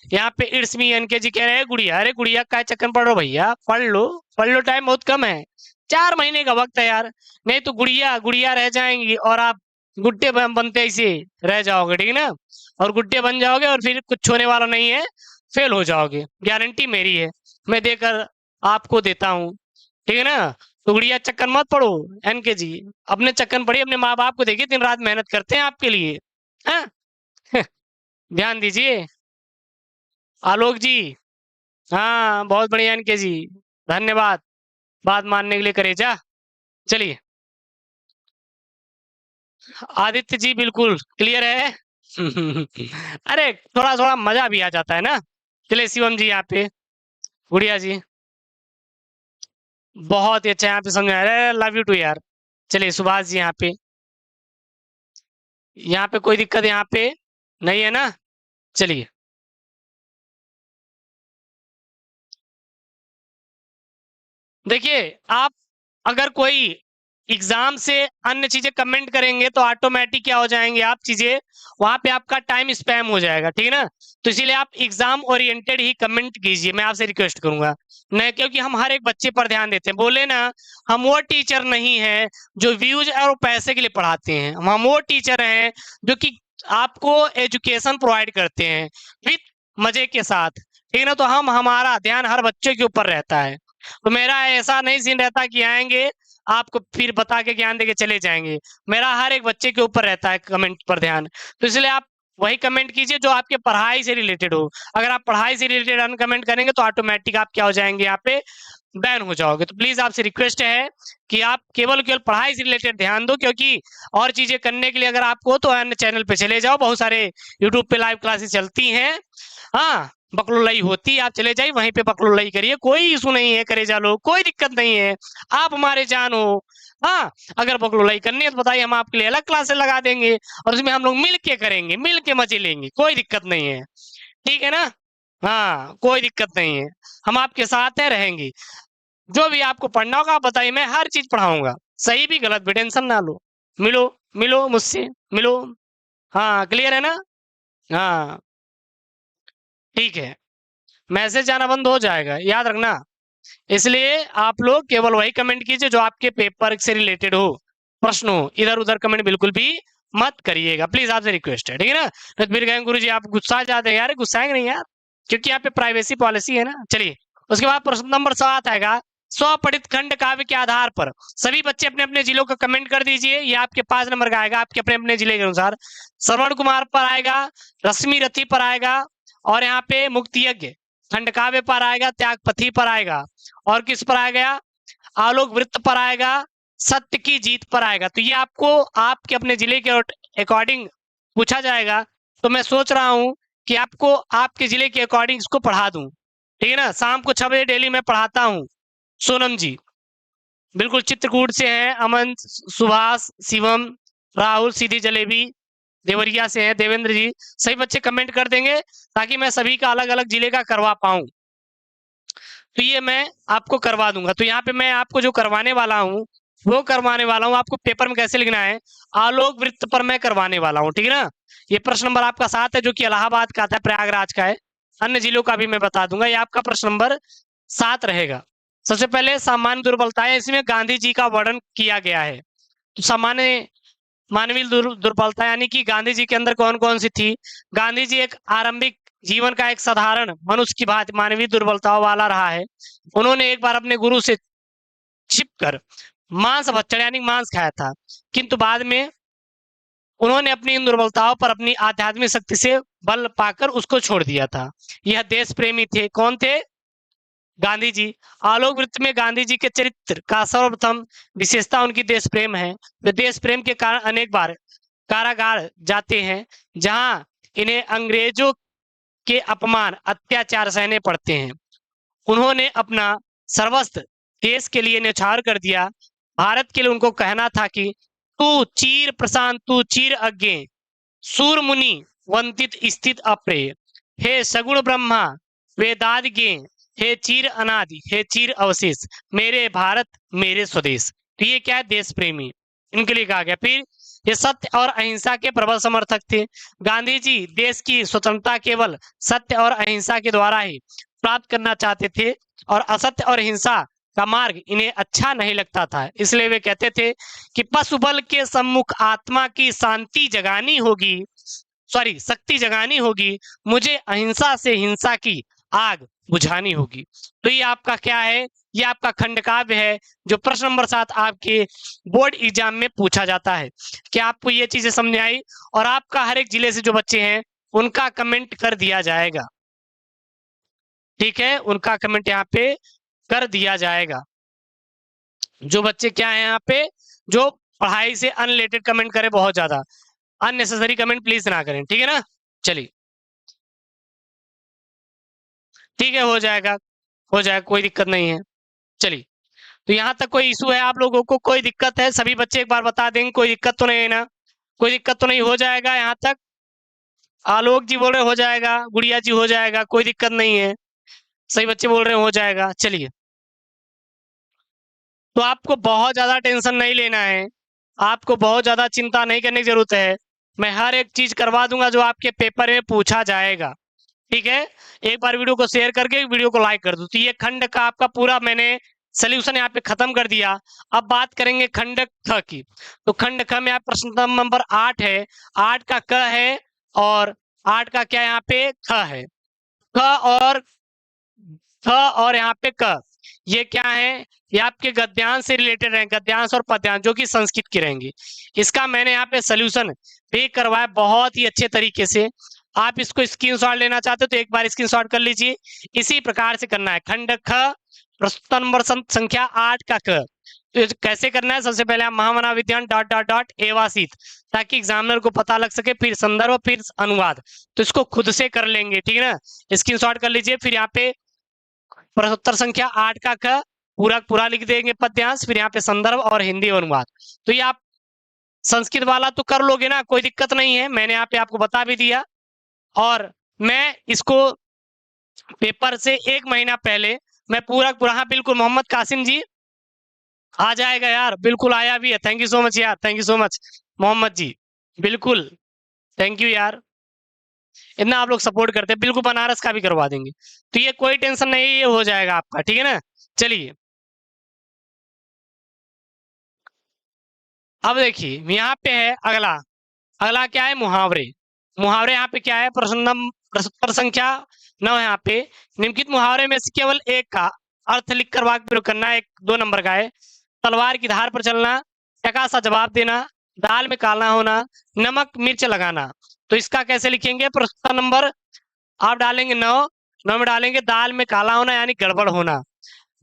यहाँ पे इट्स मी एनके जी कह रहे हैं गुड़िया। अरे गुड़िया का चक्कर पढ़ लो भैया, पढ़ लो, पढ़ लो, टाइम बहुत कम है, 4 महीने का वक्त है यार। नहीं तो गुड़िया गुड़िया रह जाएंगी और आप गुड्डे बनते ऐसे रह जाओगे, ठीक है ना? और गुड्डे बन जाओगे और फिर कुछ होने वाला नहीं है, फेल हो जाओगे, गारंटी मेरी है, मैं देकर आपको देता हूँ। ठीक है ना? तो गुड़िया चक्कर मत पड़ो एनके जी, अपने चक्कर में पड़िए, अपने माँ बाप को देखिए दिन रात मेहनत करते हैं आपके लिए। हाँ ध्यान दीजिए। आलोक जी, हाँ बहुत बढ़िया इनके जी, धन्यवाद बात मानने के लिए, करेजा। चलिए आदित्य जी बिल्कुल क्लियर है। अरे थोड़ा थोड़ा मजा भी आ जाता है ना। चलिए शिवम जी यहाँ पे, गुड़िया जी बहुत ही अच्छा यहाँ पे समझा रहे, लव यू टू यार। चलिए सुभाष जी यहाँ पे कोई दिक्कत यहाँ पे नहीं है ना? चलिए देखिए, आप अगर कोई एग्जाम से अन्य चीजें कमेंट करेंगे तो ऑटोमेटिक क्या हो जाएंगे आप चीजें, वहां पे आपका टाइम स्पैम हो जाएगा, ठीक है ना? तो इसीलिए आप एग्जाम ओरिएंटेड ही कमेंट कीजिए, मैं आपसे रिक्वेस्ट करूंगा। नहीं, क्योंकि हम हर एक बच्चे पर ध्यान देते हैं, बोले ना, हम वो टीचर नहीं है जो व्यूज और पैसे के लिए पढ़ाते हैं, हम वो टीचर हैं जो कि आपको एजुकेशन प्रोवाइड करते हैं विथ मजे के साथ, ठीक है ना? तो हम हमारा ध्यान हर बच्चे के ऊपर रहता है। तो मेरा ऐसा नहीं सीन रहता कि आएंगे आपको फिर बता के ज्ञान देके चले जाएंगे, मेरा हर एक बच्चे के ऊपर रहता है कमेंट पर ध्यान। तो इसलिए आप वही कमेंट कीजिए जो आपके पढ़ाई से रिलेटेड हो। अगर आप पढ़ाई से रिलेटेड अनकमेंट करेंगे तो ऑटोमेटिक आप क्या हो जाएंगे, यहाँ पे बैन हो जाओगे। तो प्लीज आपसे रिक्वेस्ट है कि आप केवल केवल पढ़ाई से रिलेटेड ध्यान दो, क्योंकि और चीजें करने के लिए अगर आपको तो अन्य चैनल पे चले जाओ, बहुत सारे यूट्यूब पे लाइव क्लासेस चलती हैं। हाँ बकलोलई होती है, आप चले जाइए वहीं पे बकलोलई करिए, कोई इशू नहीं है, करे जा लो, कोई दिक्कत नहीं है, आप हमारे जान हो। हाँ अगर बकलोलई करनी है तो बताइए, हम आपके लिए अलग क्लासेस लगा देंगे और उसमें हम लोग मिल के करेंगे, मिल के मजे लेंगे, कोई दिक्कत नहीं है। ठीक है ना? हाँ कोई दिक्कत नहीं है, हम आपके साथ है, रहेंगे। जो भी आपको पढ़ना होगा आप बताइए, मैं हर चीज पढ़ाऊंगा, सही भी गलत भी, टेंशन ना लो। मिलो, मिलो मुझसे, मिलो। हाँ क्लियर है ना? हाँ ठीक है, मैसेज आना बंद हो जाएगा, याद रखना। इसलिए आप लोग केवल वही कमेंट कीजिए जो आपके पेपर से रिलेटेड हो, प्रश्न हो, इधर उधर कमेंट बिल्कुल भी मत करिएगा, प्लीज आपसे रिक्वेस्ट है, ठीक है ना? तो फिर कहेंगे गुरु जी आप गुस्सा जाते हैं, यार गुस्साएंगे नहीं यार, क्योंकि यहाँ पे प्राइवेसी पॉलिसी है ना। चलिए उसके बाद प्रश्न नंबर 7 आएगा, स्वपठित खंड काव्य के आधार पर सभी बच्चे अपने अपने जिलों का कमेंट कर दीजिए। ये आपके 5 नंबर का आएगा, आपके अपने अपने जिले के अनुसार। श्रवण कुमार पर आएगा, रश्मि रथी पर आएगा, और यहाँ पे मुक्ति यज्ञ खंड काव्य पर आएगा, त्यागपथी पर आएगा, और किस पर आएगा, आलोक वृत्त पर आएगा, सत्य की जीत पर आएगा। तो ये आपको आपके अपने जिले के अकॉर्डिंग पूछा जाएगा। तो मैं सोच रहा हूं कि आपको आपके जिले के अकॉर्डिंग इसको पढ़ा दूं, ठीक है ना? शाम को 6 बजे डेली मैं पढ़ाता हूँ। सोनम जी बिल्कुल चित्रकूट से हैं, अमन, सुभाष, शिवम, राहुल सीधी जलेबी देवरिया से हैं, देवेंद्र जी, सही बच्चे कमेंट कर देंगे ताकि मैं सभी का अलग अलग जिले का करवा पाऊं। तो ये मैं आपको करवा दूंगा। तो यहाँ पे मैं आपको जो करवाने वाला हूँ वो करवाने वाला हूँ, आपको पेपर में कैसे लिखना है, आलोक वृत्त पर मैं करवाने वाला हूँ, ठीक है ना? ये प्रश्न नंबर आपका 7 है जो कि इलाहाबाद का आता है, प्रयागराज का है, अन्य जिलों का भी मैं बता दूंगा। ये आपका प्रश्न नंबर 7 रहेगा। सबसे पहले सामान्य दुर्बलताएं, इसमें गांधी जी का वर्णन किया गया है। तो सामान्य मानवीय दुर्बलता यानी कि गांधी जी के अंदर कौन कौन सी थी? गांधी जी एक आरंभिक जीवन का एक साधारण मनुष्य की भांति मानवीय दुर्बलताओं वाला रहा है। उन्होंने एक बार अपने गुरु से छिपकर मांस भक्षण यानी मांस खाया था, किंतु बाद में उन्होंने अपनी इन दुर्बलताओं पर अपनी आध्यात्मिक शक्ति से बल पाकर उसको छोड़ दिया था। यह देश प्रेमी थे, कौन थे? गांधी जी। आलोक वृत्त में गांधी जी के चरित्र का सर्वप्रथम विशेषता उनकी देश प्रेम है। वे देश प्रेम के कारण अनेक बार कारागार जाते हैं, जहां इन्हें अंग्रेजों के अपमान अत्याचार सहने पड़ते हैं। उन्होंने अपना सर्वस्व देश के लिए न्यौछावर कर दिया। भारत के लिए उनको कहना था कि तू चीर प्रशांत, तू चीर अज्ञे, सूर मुनि वंदित स्थित अप्रेय, हे सगुण ब्रह्मा वेदाज्ञे, हे चीर अनादि, हे चीर अवशेष, मेरे भारत मेरे स्वदेश। तो ये क्या है, देश प्रेमी, इनके लिए कहा गया। फिर ये सत्य और अहिंसा के प्रबल समर्थक थे। गांधी जी देश की स्वतंत्रता केवल सत्य और अहिंसा के द्वारा ही प्राप्त करना चाहते थे और असत्य और हिंसा का मार्ग इन्हें अच्छा नहीं लगता था। इसलिए वे कहते थे कि पशु बल के सम्मुख आत्मा की शांति जगानी होगी, सॉरी शक्ति जगानी होगी, मुझे अहिंसा से हिंसा की आग बुझानी होगी। तो ये आपका क्या है, ये आपका खंडकाव्य है जो प्रश्न नंबर 7 आपके बोर्ड एग्जाम में पूछा जाता है। क्या आपको ये चीजें समझ आई? और आपका हर एक जिले से जो बच्चे हैं उनका कमेंट कर दिया जाएगा, ठीक है, उनका कमेंट यहाँ पे कर दिया जाएगा। जो बच्चे क्या है यहाँ पे, जो पढ़ाई से अनरिलेटेड कमेंट करें, बहुत ज्यादा अननेसेसरी कमेंट प्लीज ना करें, ठीक है ना। चलिए ठीक है, हो जाएगा, हो जाएगा, कोई दिक्कत नहीं है। चलिए, तो यहाँ तक कोई इशू है आप लोगों को, कोई दिक्कत है? सभी बच्चे एक बार बता देंगे, कोई दिक्कत तो नहीं है ना? कोई दिक्कत तो नहीं, हो जाएगा यहाँ तक? आलोक जी बोल रहे हो जाएगा, गुड़िया जी हो जाएगा, कोई दिक्कत नहीं है, सही बच्चे बोल रहे हो जाएगा। चलिए, तो आपको बहुत ज्यादा टेंशन नहीं लेना है, आपको बहुत ज्यादा चिंता नहीं करने की जरूरत है। मैं हर एक चीज करवा दूंगा जो आपके पेपर में पूछा जाएगा, ठीक है। एक बार वीडियो को शेयर करके वीडियो को लाइक कर दो। तो ये खंड का आपका पूरा मैंने सोल्यूशन यहाँ पे खत्म कर दिया। अब बात करेंगे खंड ख की। तो खंड ख में आप प्रश्न नंबर 8 है, 8 का क है और 8 का क्या यहाँ पे ख है। ख और यहाँ पे क, ये क्या है, ये आपके गद्यांश से रिलेटेड रहेंगे, गद्यांश और पद्यांश जो कि संस्कृत के रहेंगे। इसका मैंने यहाँ पे सोल्यूशन भी करवाया बहुत ही अच्छे तरीके से। आप इसको स्क्रीनशॉट लेना चाहते हो तो एक बार स्क्रीनशॉट कर लीजिए। इसी प्रकार से करना है। खंड ख प्रश्न नंबर संख्या 8 का क। तो कैसे करना है, सबसे पहले आप महामना विद्यान डॉट डॉट डॉट एवासित, ताकि एग्जामिनर को पता लग सके, फिर संदर्भ, फिर अनुवाद। तो इसको खुद से कर लेंगे, ठीक है ना। स्क्रीनशॉट कर लीजिए। फिर यहाँ पे प्रश्नोत्तर संख्या 8 का क पूरा पूरा लिख देंगे पद्यांश, फिर यहाँ पे संदर्भ और हिंदी अनुवाद। तो ये आप संस्कृत वाला तो कर लोगे ना, कोई दिक्कत नहीं है, मैंने यहाँ पे आपको बता भी दिया। और मैं इसको पेपर से 1 महीना पहले मैं पूरा पूरा, हाँ बिल्कुल, मोहम्मद कासिम जी आ जाएगा यार, बिल्कुल आया भी है, थैंक यू सो मच यार, thank you so much Mohammed ji, बिल्कुल थैंक यू यार, इतना आप लोग सपोर्ट करते हैं। बिल्कुल बनारस का भी करवा देंगे, तो ये कोई टेंशन नहीं, ये हो जाएगा आपका, ठीक है ना। चलिए, अब देखिए यहाँ पे है अगला, अगला क्या है, मुहावरे। मुहावरे यहाँ पे क्या है, प्रश्नोत्तर संख्या 9 यहाँ पे। निम्नलिखित मुहावरे में से केवल एक का अर्थ लिखकर वाक्य प्रयोग करना है, 2 नंबर का है। तलवार की धार पर चलना, टका सा जवाब देना, दाल में काला होना, नमक मिर्च लगाना। तो इसका कैसे लिखेंगे, प्रश्न नंबर आप डालेंगे 9 में डालेंगे दाल में काला होना यानी गड़बड़ होना।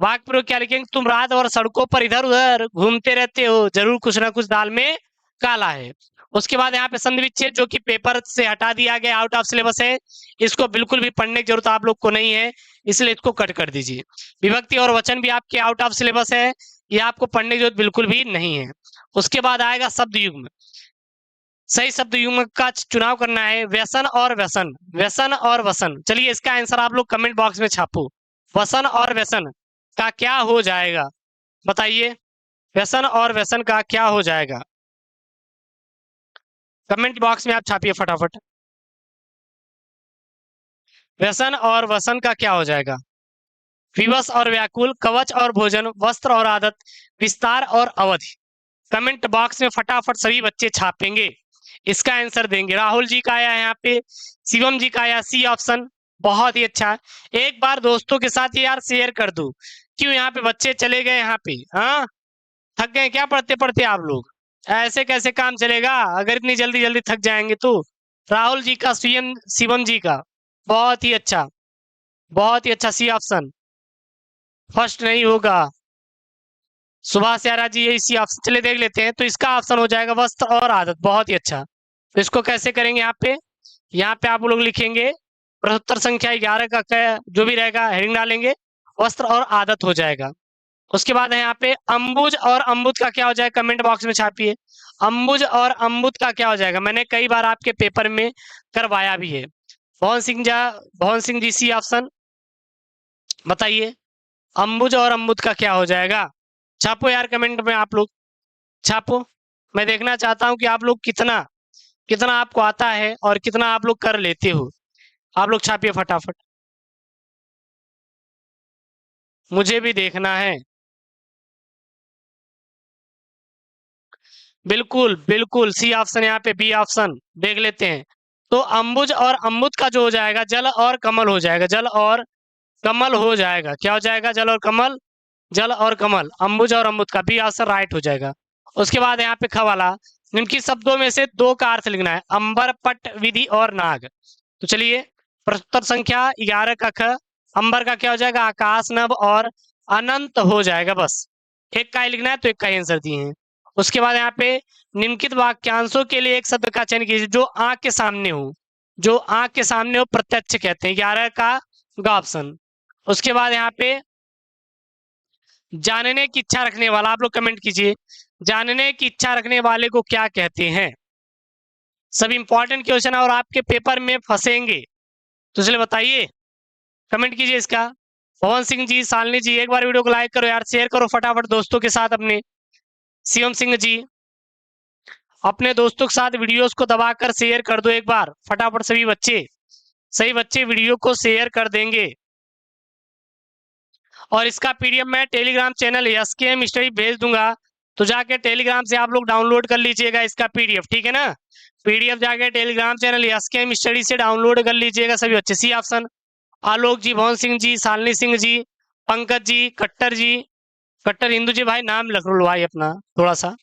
वाक्य प्रयोग क्या लिखेंगे, तुम रात और सड़कों पर इधर उधर घूमते रहते हो, जरूर कुछ ना कुछ दाल में काला है। उसके बाद यहाँ पे संधि विच्छेद जो कि पेपर से हटा दिया गया, आउट ऑफ सिलेबस है, इसको बिल्कुल भी पढ़ने की जरूरत आप लोग को नहीं है, इसलिए इसको कट कर दीजिए। विभक्ति और वचन भी आपके आउट ऑफ सिलेबस है, ये आपको पढ़ने की जरूरत बिल्कुल भी नहीं है। उसके बाद आएगा शब्द युग्म। सही शब्द युग्म का चुनाव करना है, व्यसन और व्यसन, व्यसन और वसन। चलिए इसका आंसर आप लोग कमेंट बॉक्स में छापो, वसन और व्यसन का क्या हो जाएगा, बताइए, व्यसन और व्यसन का क्या हो जाएगा, कमेंट बॉक्स में आप छापिए फटाफट। व्यसन और वसन का क्या हो जाएगा, विवश और व्याकुल, कवच और भोजन, वस्त्र और आदत, विस्तार और अवधि। कमेंट बॉक्स में फटाफट सभी बच्चे छापेंगे, इसका आंसर देंगे। राहुल जी का आया है यहाँ पे, शिवम जी का आया सी ऑप्शन, बहुत ही अच्छा। एक बार दोस्तों के साथ यार शेयर कर दो, क्यों यहाँ पे बच्चे चले गए यहाँ पे, हाँ थक गए क्या पढ़ते पढ़ते आप लोग, ऐसे कैसे काम चलेगा अगर इतनी जल्दी जल्दी थक जाएंगे तो। राहुल जी का, शिवम जी का, बहुत ही अच्छा, बहुत ही अच्छा, सी ऑप्शन फर्स्ट नहीं होगा। सुभाष यारा जी ये इसी ऑप्शन, चले देख लेते हैं। तो इसका ऑप्शन हो जाएगा वस्त्र और आदत, बहुत ही अच्छा। तो इसको कैसे करेंगे, यहाँ पे आप लोग लिखेंगे प्रश्नोत्तर संख्या 11 का जो भी रहेगा हेडिंग डालेंगे वस्त्र और आदत हो जाएगा। उसके बाद है यहाँ पे अंबुज और अम्बुज का क्या हो जाएगा, कमेंट बॉक्स में छापिए। अंबुज और अम्बुज का क्या हो जाएगा, मैंने कई बार आपके पेपर में करवाया भी है। भवन सिंह जी सी ऑप्शन बताइए, अंबुज और अम्बुज का क्या हो जाएगा। छापो यार कमेंट में, आप लोग छापो। मैं देखना चाहता हूं कि आप लोग कितना कितना आपको आता है और कितना आप लोग कर लेते हो। आप लोग छापिए फटाफट, मुझे भी देखना है। बिल्कुल बिल्कुल, सी ऑप्शन, यहाँ पे बी ऑप्शन देख लेते हैं। तो अंबुज और अम्बुज का जो हो जाएगा, जल और कमल हो जाएगा, जल और कमल हो जाएगा। क्या हो जाएगा, जल और कमल, जल और कमल, अंबुज और अम्बुज का बी ऑप्शन राइट हो जाएगा। उसके बाद यहाँ पे ख वाला, निम्नलिखित शब्दों में से दो का अर्थ लिखना है, अंबर, पट, विधि और नाग। तो चलिए, प्रश्नोत्तर संख्या 11 का ख, अंबर का क्या हो जाएगा, आकाश, नभ और अनंत हो जाएगा। बस एक का ही लिखना है, तो एक का ही आंसर दिए हैं। उसके बाद यहाँ पे निम्नलिखित वाक्यांशों के लिए एक शब्द का चयन कीजिए जो आंख के सामने हो, जो आंख के सामने हो प्रत्यक्ष कहते हैं, 11 का ग ऑप्शन। उसके बाद यहाँ पे जानने की इच्छा रखने वाला, आप लोग कमेंट कीजिए, जानने की इच्छा रखने वाले को क्या कहते हैं। सब इंपॉर्टेंट क्वेश्चन है और आपके पेपर में फंसेंगे, तो चलिए बताइए, कमेंट कीजिए इसका। पवन सिंह जी, शालिनी जी, एक बार वीडियो को लाइक करो यार, शेयर करो फटाफट दोस्तों के साथ अपने। शिवम सिंह जी, अपने दोस्तों के साथ वीडियोस को दबाकर शेयर कर दो एक बार फटाफट, सभी बच्चे वीडियो को शेयर कर देंगे। और इसका पीडीएफ मैं टेलीग्राम चैनल एसकेएम स्टडी भेज दूंगा, तो जाके टेलीग्राम से आप लोग डाउनलोड कर लीजिएगा इसका पीडीएफ, ठीक है ना। पीडीएफ जाके टेलीग्राम चैनल एसकेएम स्टडी से डाउनलोड कर लीजिएगा सभी बच्चे। सी ऑप्शन, आलोक जी, भवन सिंह जी, शालिनी सिंह जी, पंकज जी, कट्टर जी, कट्टर हिंदू जी, भाई नाम लिख लो भाई अपना थोड़ा सा,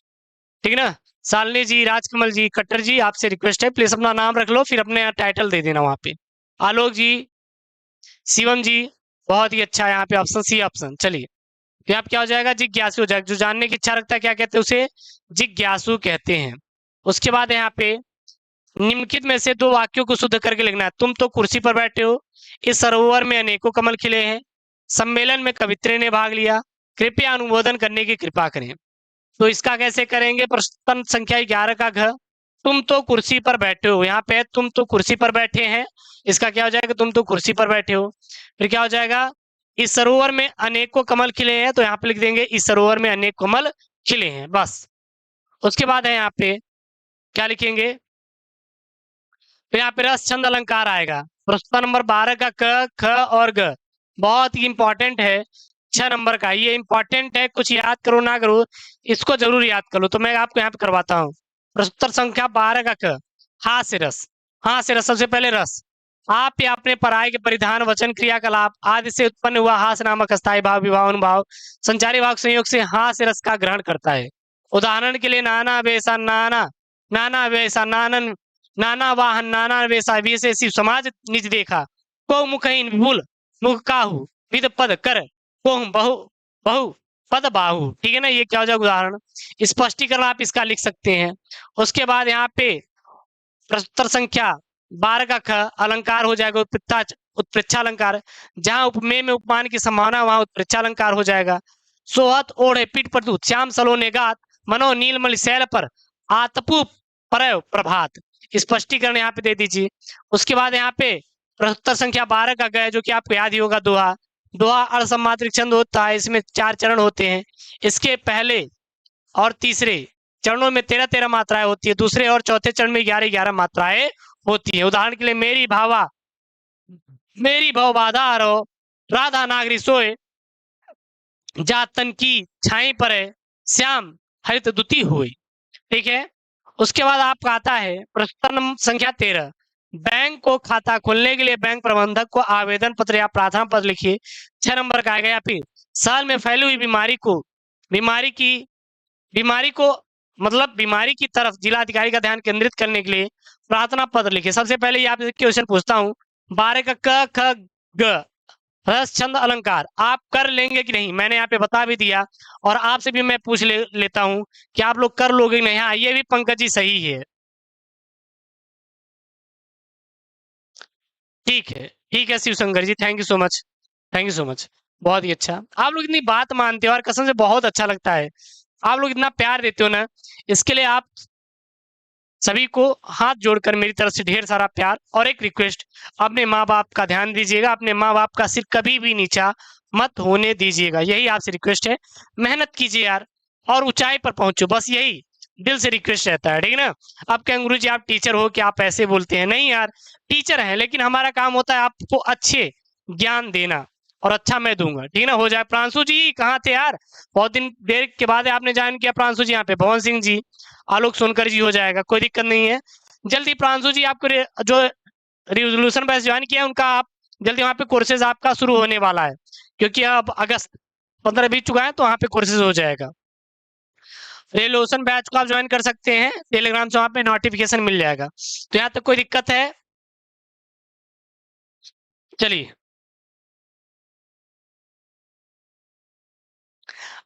ठीक है ना। शालिनी जी, राजकमल जी, कट्टर जी, आपसे रिक्वेस्ट है प्लीज अपना नाम रख लो, फिर अपने टाइटल दे देना वहां पे। आलोक जी, शिवम जी, बहुत ही अच्छा है यहाँ पे ऑप्शन सी ऑप्शन। चलिए, तो आप क्या हो जाएगा, जिज्ञासु हो जाएगा, जो जानने की इच्छा रखता है क्या कहते हैं उसे, जिज्ञासु कहते हैं। उसके बाद यहाँ पे निम्नलिखित में से दो वाक्यों को शुद्ध करके लिखना है। तुम तो कुर्सी पर बैठे हो, इस सरोवर में अनेकों कमल खिले हैं, सम्मेलन में कवित्री ने भाग लिया, कृपया अनुमोदन करने की कृपा करें। तो इसका कैसे करेंगे, प्रश्न संख्या 11 का घ, तुम तो कुर्सी पर बैठे हो, यहाँ पे तुम तो कुर्सी पर बैठे हैं, इसका क्या हो जाएगा, तुम तो कुर्सी पर बैठे हो। फिर क्या हो जाएगा, इस सरोवर में अनेकों कमल खिले हैं, तो यहाँ पे लिख देंगे इस सरोवर में अनेक कमल खिले हैं, बस। उसके बाद है यहाँ पे क्या लिखेंगे, तो यहाँ पे रस छंद अलंकार आएगा। प्रश्न नंबर 12 का क, ख और ग बहुत ही इंपॉर्टेंट है, 6 नंबर का, ये इंपॉर्टेंट है, कुछ याद करो ना करो, इसको जरूर याद कर लो। तो मैं आपको यहाँ पे करवाता हूँ। प्रश्नोत्तर संख्या 12 का क, हा से रस, हा से रस, सबसे पहले रस। आप या अपने पराय के परिधान, वचन, क्रियाकलाप आदि से उत्पन्न हुआ हास नामक अस्थायी भाव, विभाव, अनुभाव, संचारी भाव संयोग से हा से रस का ग्रहण करता है। उदाहरण के लिए नाना वैसा नाना, नाना वैसा नानन, नाना वाहन, नाना वैसा विशेषी समाज निज देखा, को मुखहीन विपुल मुख काहू, विद पद कर को बहु बहु पद बाहु, ठीक है ना। ये क्या हो जाएगा, उदाहरण स्पष्टीकरण आप इसका लिख सकते हैं। उसके बाद यहाँ पे प्रश्नोत्तर संख्या 12 का ख, अलंकार हो जाएगा उत्प्रेक्षा अलंकार, जहां उपमेय में उपमान की संभावना वहां उत्प्रेक्षा अलंकार हो जाएगा। सोहत ओढ़े पीठ पर दूत, श्याम सलोने गात, मनो नीलमणि शैल पर, आतपु परय प्रभात, स्पष्टीकरण यहाँ पे दे दीजिए। उसके बाद यहाँ पे प्रश्नोत्तर संख्या 12 का गया, जो कि आपको याद ही होगा, दोहा। दोहा अर्धसम्मात्रिक छंद होता है, इसमें 4 चरण होते हैं। इसके पहले और तीसरे चरणों में 13-13 मात्राएं होती है, दूसरे और चौथे चरण में 11-11 मात्राएं होती है। उदाहरण के लिए मेरी भावा, मेरी भव बाधा रो, राधा नागरी सोए, जातन की छाई पर है, श्याम हरित दुती हुई, ठीक है। उसके बाद आपका आता है प्रश्न संख्या 13, बैंक को खाता खोलने के लिए बैंक प्रबंधक को आवेदन पत्र या प्रार्थना पत्र लिखिए। 6 नंबर का आएगा। या फिर साल में फैली हुई बीमारी को मतलब बीमारी की तरफ जिलाधिकारी का ध्यान केंद्रित करने के लिए प्रार्थना पत्र लिखिए। सबसे पहले ये आपसे क्वेश्चन पूछता हूँ, 12 का क, ख, ग, रस छंद अलंकार आप कर लेंगे कि नहीं, मैंने यहाँ पे बता भी दिया, और आपसे भी मैं पूछ लेता हूँ कि आप लोग कर लोगे नहीं। हाँ, ये भी पंकज जी सही है, ठीक है, ठीक है Shivshankar ji, thank you so much, thank you so much. बहुत ही अच्छा। आप लोग इतनी बात मानते हो और कसम से बहुत अच्छा लगता है। आप लोग इतना प्यार देते हो ना, इसके लिए आप सभी को हाथ जोड़कर मेरी तरफ से ढेर सारा प्यार और एक रिक्वेस्ट, अपने माँ बाप का ध्यान दीजिएगा, अपने माँ बाप का सिर कभी भी नीचा मत होने दीजिएगा, यही आपसे रिक्वेस्ट है। मेहनत कीजिए यार और ऊंचाई पर पहुंचो, बस यही दिल से रिक्वेस्ट रहता है, ठीक है ना। आप कहेंगे गुरु जी आप टीचर हो क्या आप ऐसे बोलते हैं, नहीं यार, टीचर है लेकिन हमारा काम होता है आपको अच्छे ज्ञान देना, और अच्छा मैं दूंगा, ठीक है ना। हो जाए। प्रांशु जी कहाँ थे यार, बहुत दिन देर के बाद आपने ज्वाइन किया। प्रांशु जी यहाँ पे, भवन सिंह जी, आलोक सोनकर जी, हो जाएगा, कोई दिक्कत नहीं है। जल्दी प्रांशु जी आपको जो रिजोल्यूशन बैच ज्वाइन किया है उनका आप जल्दी वहाँ पे कोर्सेज आपका शुरू होने वाला है, क्योंकि अब अगस्त 15 बीत चुका है तो वहाँ पे कोर्सेज हो जाएगा। रेलोसन बैच को आप ज्वाइन कर सकते हैं टेलीग्राम से, वहाँ पे नोटिफिकेशन मिल जाएगा। तो यहाँ तक कोई दिक्कत है? चलिए।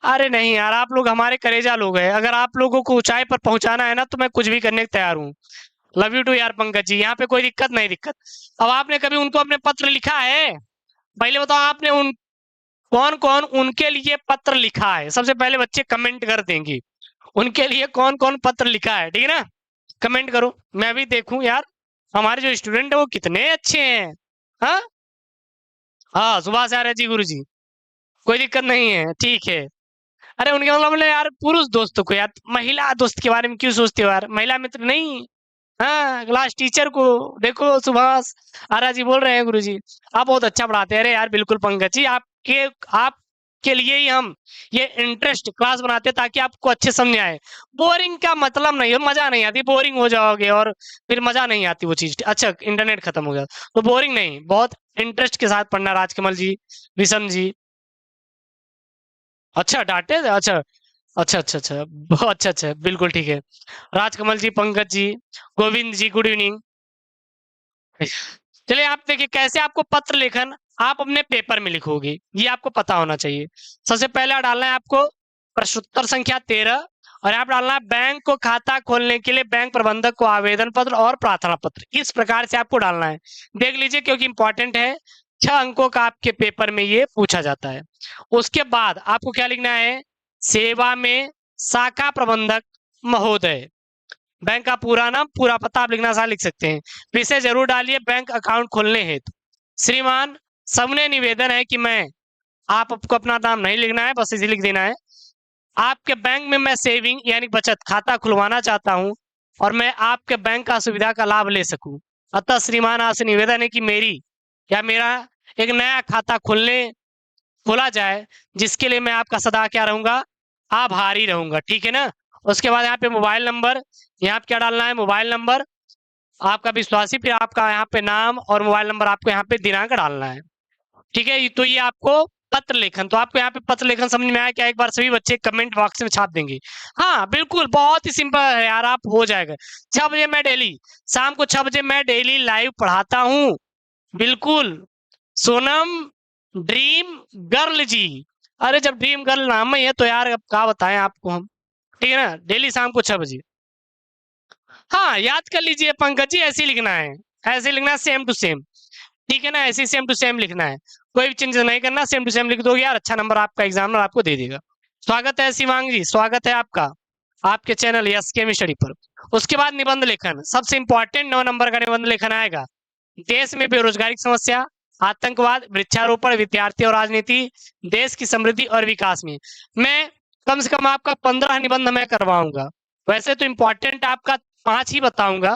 अरे नहीं यार, आप लोग हमारे कलेजा लोग हैं, अगर आप लोगों को ऊंचाई पर पहुंचाना है ना तो मैं कुछ भी करने को तैयार हूँ। लव यू टू यार पंकज जी, यहाँ पे कोई दिक्कत नहीं दिक्कत। अब आपने कभी उनको अपने पत्र लिखा है? पहले बताओ आपने उन कौन कौन उनके लिए पत्र लिखा है, सबसे पहले बच्चे कमेंट कर देंगे उनके लिए कौन कौन पत्र लिखा है, ठीक है ना। कमेंट करो, मैं भी देखूं यार हमारे जो स्टूडेंट है वो कितने अच्छे हैं। हाँ हाँ, सुभाष आर्य जी गुरु जी, कोई दिक्कत नहीं है, ठीक है। अरे उनके मतलब बोले यार पुरुष दोस्तों को यार, महिला दोस्त के बारे में क्यों सोचते हो यार, महिला मित्र नहीं। हाँ, क्लास टीचर को देखो, सुभाष आर्य जी बोल रहे हैं गुरु जी आप बहुत अच्छा पढ़ाते हैं। अरे यार बिल्कुल पंकज जी, आपके लिए ही हम ये इंटरेस्ट क्लास बनाते हैं ताकि आपको अच्छे समझ आए। बोरिंग का मतलब नहीं है, मजा नहीं आती, बोरिंग हो जाओगे और फिर मजा नहीं आती वो चीज। अच्छा इंटरनेट खत्म हो गया तो बोरिंग नहीं, बहुत इंटरेस्ट के साथ पढ़ना। राजकमल जी, विषम जी, अच्छा डांटे थे? अच्छा अच्छा अच्छा अच्छा, बहुत अच्छा अच्छा, बिल्कुल ठीक है। राजकमल जी, पंकज जी, गोविंद जी, गुड इवनिंग। चलिए आप देखिए कैसे आपको पत्र लेखन आप अपने पेपर में लिखोगे, ये आपको पता होना चाहिए। सबसे पहले डालना है आपको प्रश्नोत्तर संख्या 13, और आप डालना है बैंक को खाता खोलने के लिए बैंक प्रबंधक को आवेदन पत्र और प्रार्थना पत्र, इस प्रकार से आपको डालना है। देख लीजिए क्योंकि इंपॉर्टेंट है, 6 अंकों का आपके पेपर में ये पूछा जाता है। उसके बाद आपको क्या लिखना है, सेवा में शाखा प्रबंधक महोदय, बैंक का पूरा नाम पूरा पता आप लिखना सा लिख सकते हैं। विषय जरूर डालिए बैंक अकाउंट खोलने हेतु। श्रीमान, सबने निवेदन है कि मैं, आपको अपना नाम नहीं लिखना है, बस इसे लिख देना है। आपके बैंक में मैं सेविंग यानी बचत खाता खुलवाना चाहता हूं और मैं आपके बैंक का सुविधा का लाभ ले सकूं। अतः श्रीमान आपसे निवेदन है कि मेरी या मेरा एक नया खाता खोला जाए, जिसके लिए मैं आपका सदा क्या रहूंगा, आभारी रहूंगा, ठीक है ना। उसके बाद यहाँ पे मोबाइल नंबर, यहाँ पे क्या डालना है, मोबाइल नंबर आपका विश्वासी, फिर आपका यहाँ पे नाम और मोबाइल नंबर, आपको यहाँ पे दिनांक डालना है, ठीक है। तो ये आपको पत्र लेखन, तो आपको यहाँ पे पत्र लेखन समझ में आया क्या? एक बार सभी बच्चे कमेंट बॉक्स में छाप देंगे। हाँ बिल्कुल, बहुत ही सिंपल है यार, आप हो जाएगा। 6 बजे मैं डेली, शाम को 6 बजे मैं डेली लाइव पढ़ाता हूँ, बिल्कुल। सोनम ड्रीम गर्ल जी, अरे जब ड्रीम गर्ल नाम ही है तो यार अब क्या बताएं आपको हम, ठीक है ना, डेली शाम को 6 बजे। हाँ याद कर लीजिए पंकज जी, ऐसे ही लिखना है, ऐसे ही लिखना है, सेम टू सेम, ठीक है ना, ऐसे सेम टू सेम लिखना है, कोई भी चेंज नहीं करना, सेम टू सेम लिख दोगे यार, अच्छा नंबर आपका एग्जामिनर आपको दे देगा। स्वागत है शिवांग जी, स्वागत है आपका आपके चैनल यस के स्टडी पर। उसके बाद निबंध लेखन, सबसे इंपॉर्टेंट 9 नंबर का निबंध लेखन आएगा। देश में बेरोजगारी की समस्या, आतंकवाद, वृक्षारोपण, विद्यार्थी और राजनीति, देश की समृद्धि और विकास में। मैं कम से कम आपका 15 निबंध मैं करवाऊंगा। वैसे तो इंपॉर्टेंट आपका 5 ही बताऊंगा,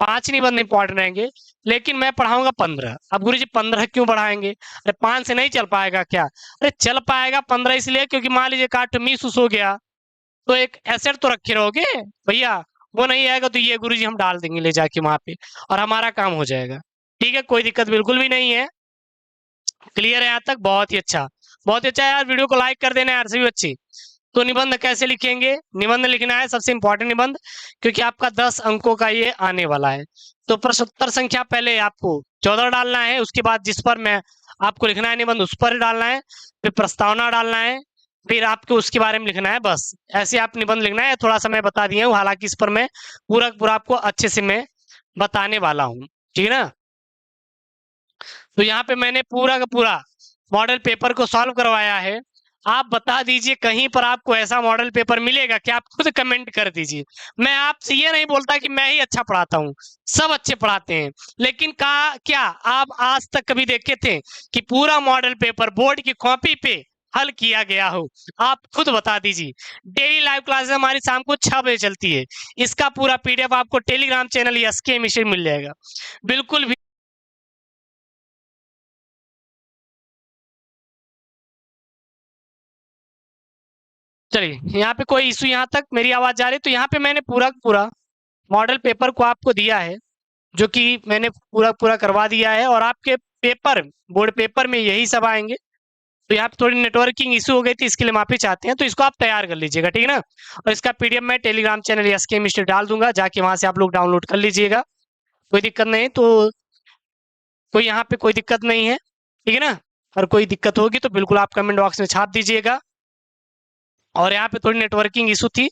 5 निबंध इंपॉर्टेंट रहेंगे, लेकिन मैं पढ़ाऊंगा 15। अब गुरु जी 15 क्यों बढ़ाएंगे? अरे 5 से नहीं चल पाएगा क्या? अरे चल पाएगा 15 इसलिए क्योंकि मान लीजिए काट मिस उस हो गया तो एक एसेट तो रखे रहोगे भैया, वो नहीं आएगा तो ये गुरु जी हम डाल देंगे ले जाके वहां पे, और हमारा काम हो जाएगा, ठीक है, कोई दिक्कत बिल्कुल भी नहीं है। क्लियर है यहाँ तक? बहुत ही अच्छा, बहुत ही अच्छा यार, वीडियो को लाइक कर देना यार सभी बच्चे। तो निबंध कैसे लिखेंगे? निबंध लिखना है सबसे इंपॉर्टेंट निबंध, क्योंकि आपका 10 अंकों का ये आने वाला है। तो प्रश्नोत्तर संख्या पहले आपको 14 डालना है, उसके बाद जिस पर मैं आपको लिखना है निबंध उस पर डालना है, फिर प्रस्तावना डालना है, फिर आपको उसके बारे में लिखना है, बस ऐसे आप निबंध लिखना है। थोड़ा सा मैं बता दिया हूँ, हालांकि इस पर मैं पूरा आपको अच्छे से मैं बताने वाला हूँ, ठीक है ना। तो यहाँ पे मैंने पूरा का पूरा मॉडल पेपर को सॉल्व करवाया है। आप बता दीजिए कहीं पर आपको ऐसा मॉडल पेपर मिलेगा कि आप खुद कमेंट कर दीजिए। मैं आपसे ये नहीं बोलता कि मैं ही अच्छा पढ़ाता हूँ, सब अच्छे पढ़ाते हैं, लेकिन क्या आप आज तक कभी देखे थे कि पूरा मॉडल पेपर बोर्ड की कॉपी पे हल किया गया हो? आप खुद बता दीजिए। डेली लाइव क्लासेस हमारी शाम को 6 बजे चलती है। इसका पूरा पीडीएफ आपको टेलीग्राम चैनल एसके मिशन मिल जाएगा। बिल्कुल भी चलिए, यहाँ पे कोई इशू, यहाँ तक मेरी आवाज जा रही है? तो यहाँ पे मैंने पूरा मॉडल पेपर को आपको दिया है, जो कि मैंने पूरा करवा दिया है, और आपके पेपर बोर्ड पेपर में यही सब आएंगे। तो यहाँ पे थोड़ी नेटवर्किंग इशू हो गई थी, इसके लिए माफी चाहते हैं। तो इसको आप तैयार कर लीजिएगा, ठीक है ना। और इसका पीडीएफ मैं टेलीग्राम चैनल एसके मिस्टर डाल दूंगा, जाके वहां से आप लोग डाउनलोड कर लीजिएगा। कोई दिक्कत नहीं, तो कोई यहाँ पे कोई दिक्कत नहीं है, ठीक है ना। और कोई दिक्कत होगी तो बिल्कुल आप कमेंट बॉक्स में छाप दीजिएगा। और यहाँ पे थोड़ी नेटवर्किंग इशू थी,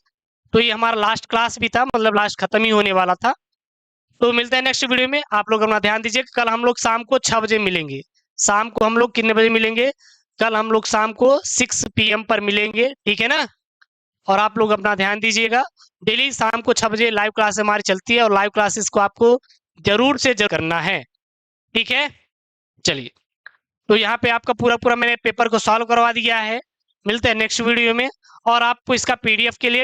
तो ये हमारा लास्ट क्लास भी था, मतलब लास्ट खत्म ही होने वाला था। तो मिलते हैं नेक्स्ट वीडियो में। आप लोग अपना ध्यान दीजिए। कल हम लोग शाम को 6 बजे मिलेंगे। शाम को हम लोग कितने बजे मिलेंगे? कल हम लोग शाम को 6 PM पर मिलेंगे, ठीक है ना। और आप लोग अपना ध्यान दीजिएगा। डेली शाम को 6 बजे लाइव क्लास हमारी चलती है, और लाइव क्लासेस को आपको जरूर से जरूर करना है, ठीक है। चलिए, तो यहाँ पे आपका पूरा मैंने पेपर को सॉल्व करवा दिया है। मिलते हैं नेक्स्ट वीडियो में। और आपको इसका पीडीएफ के लिए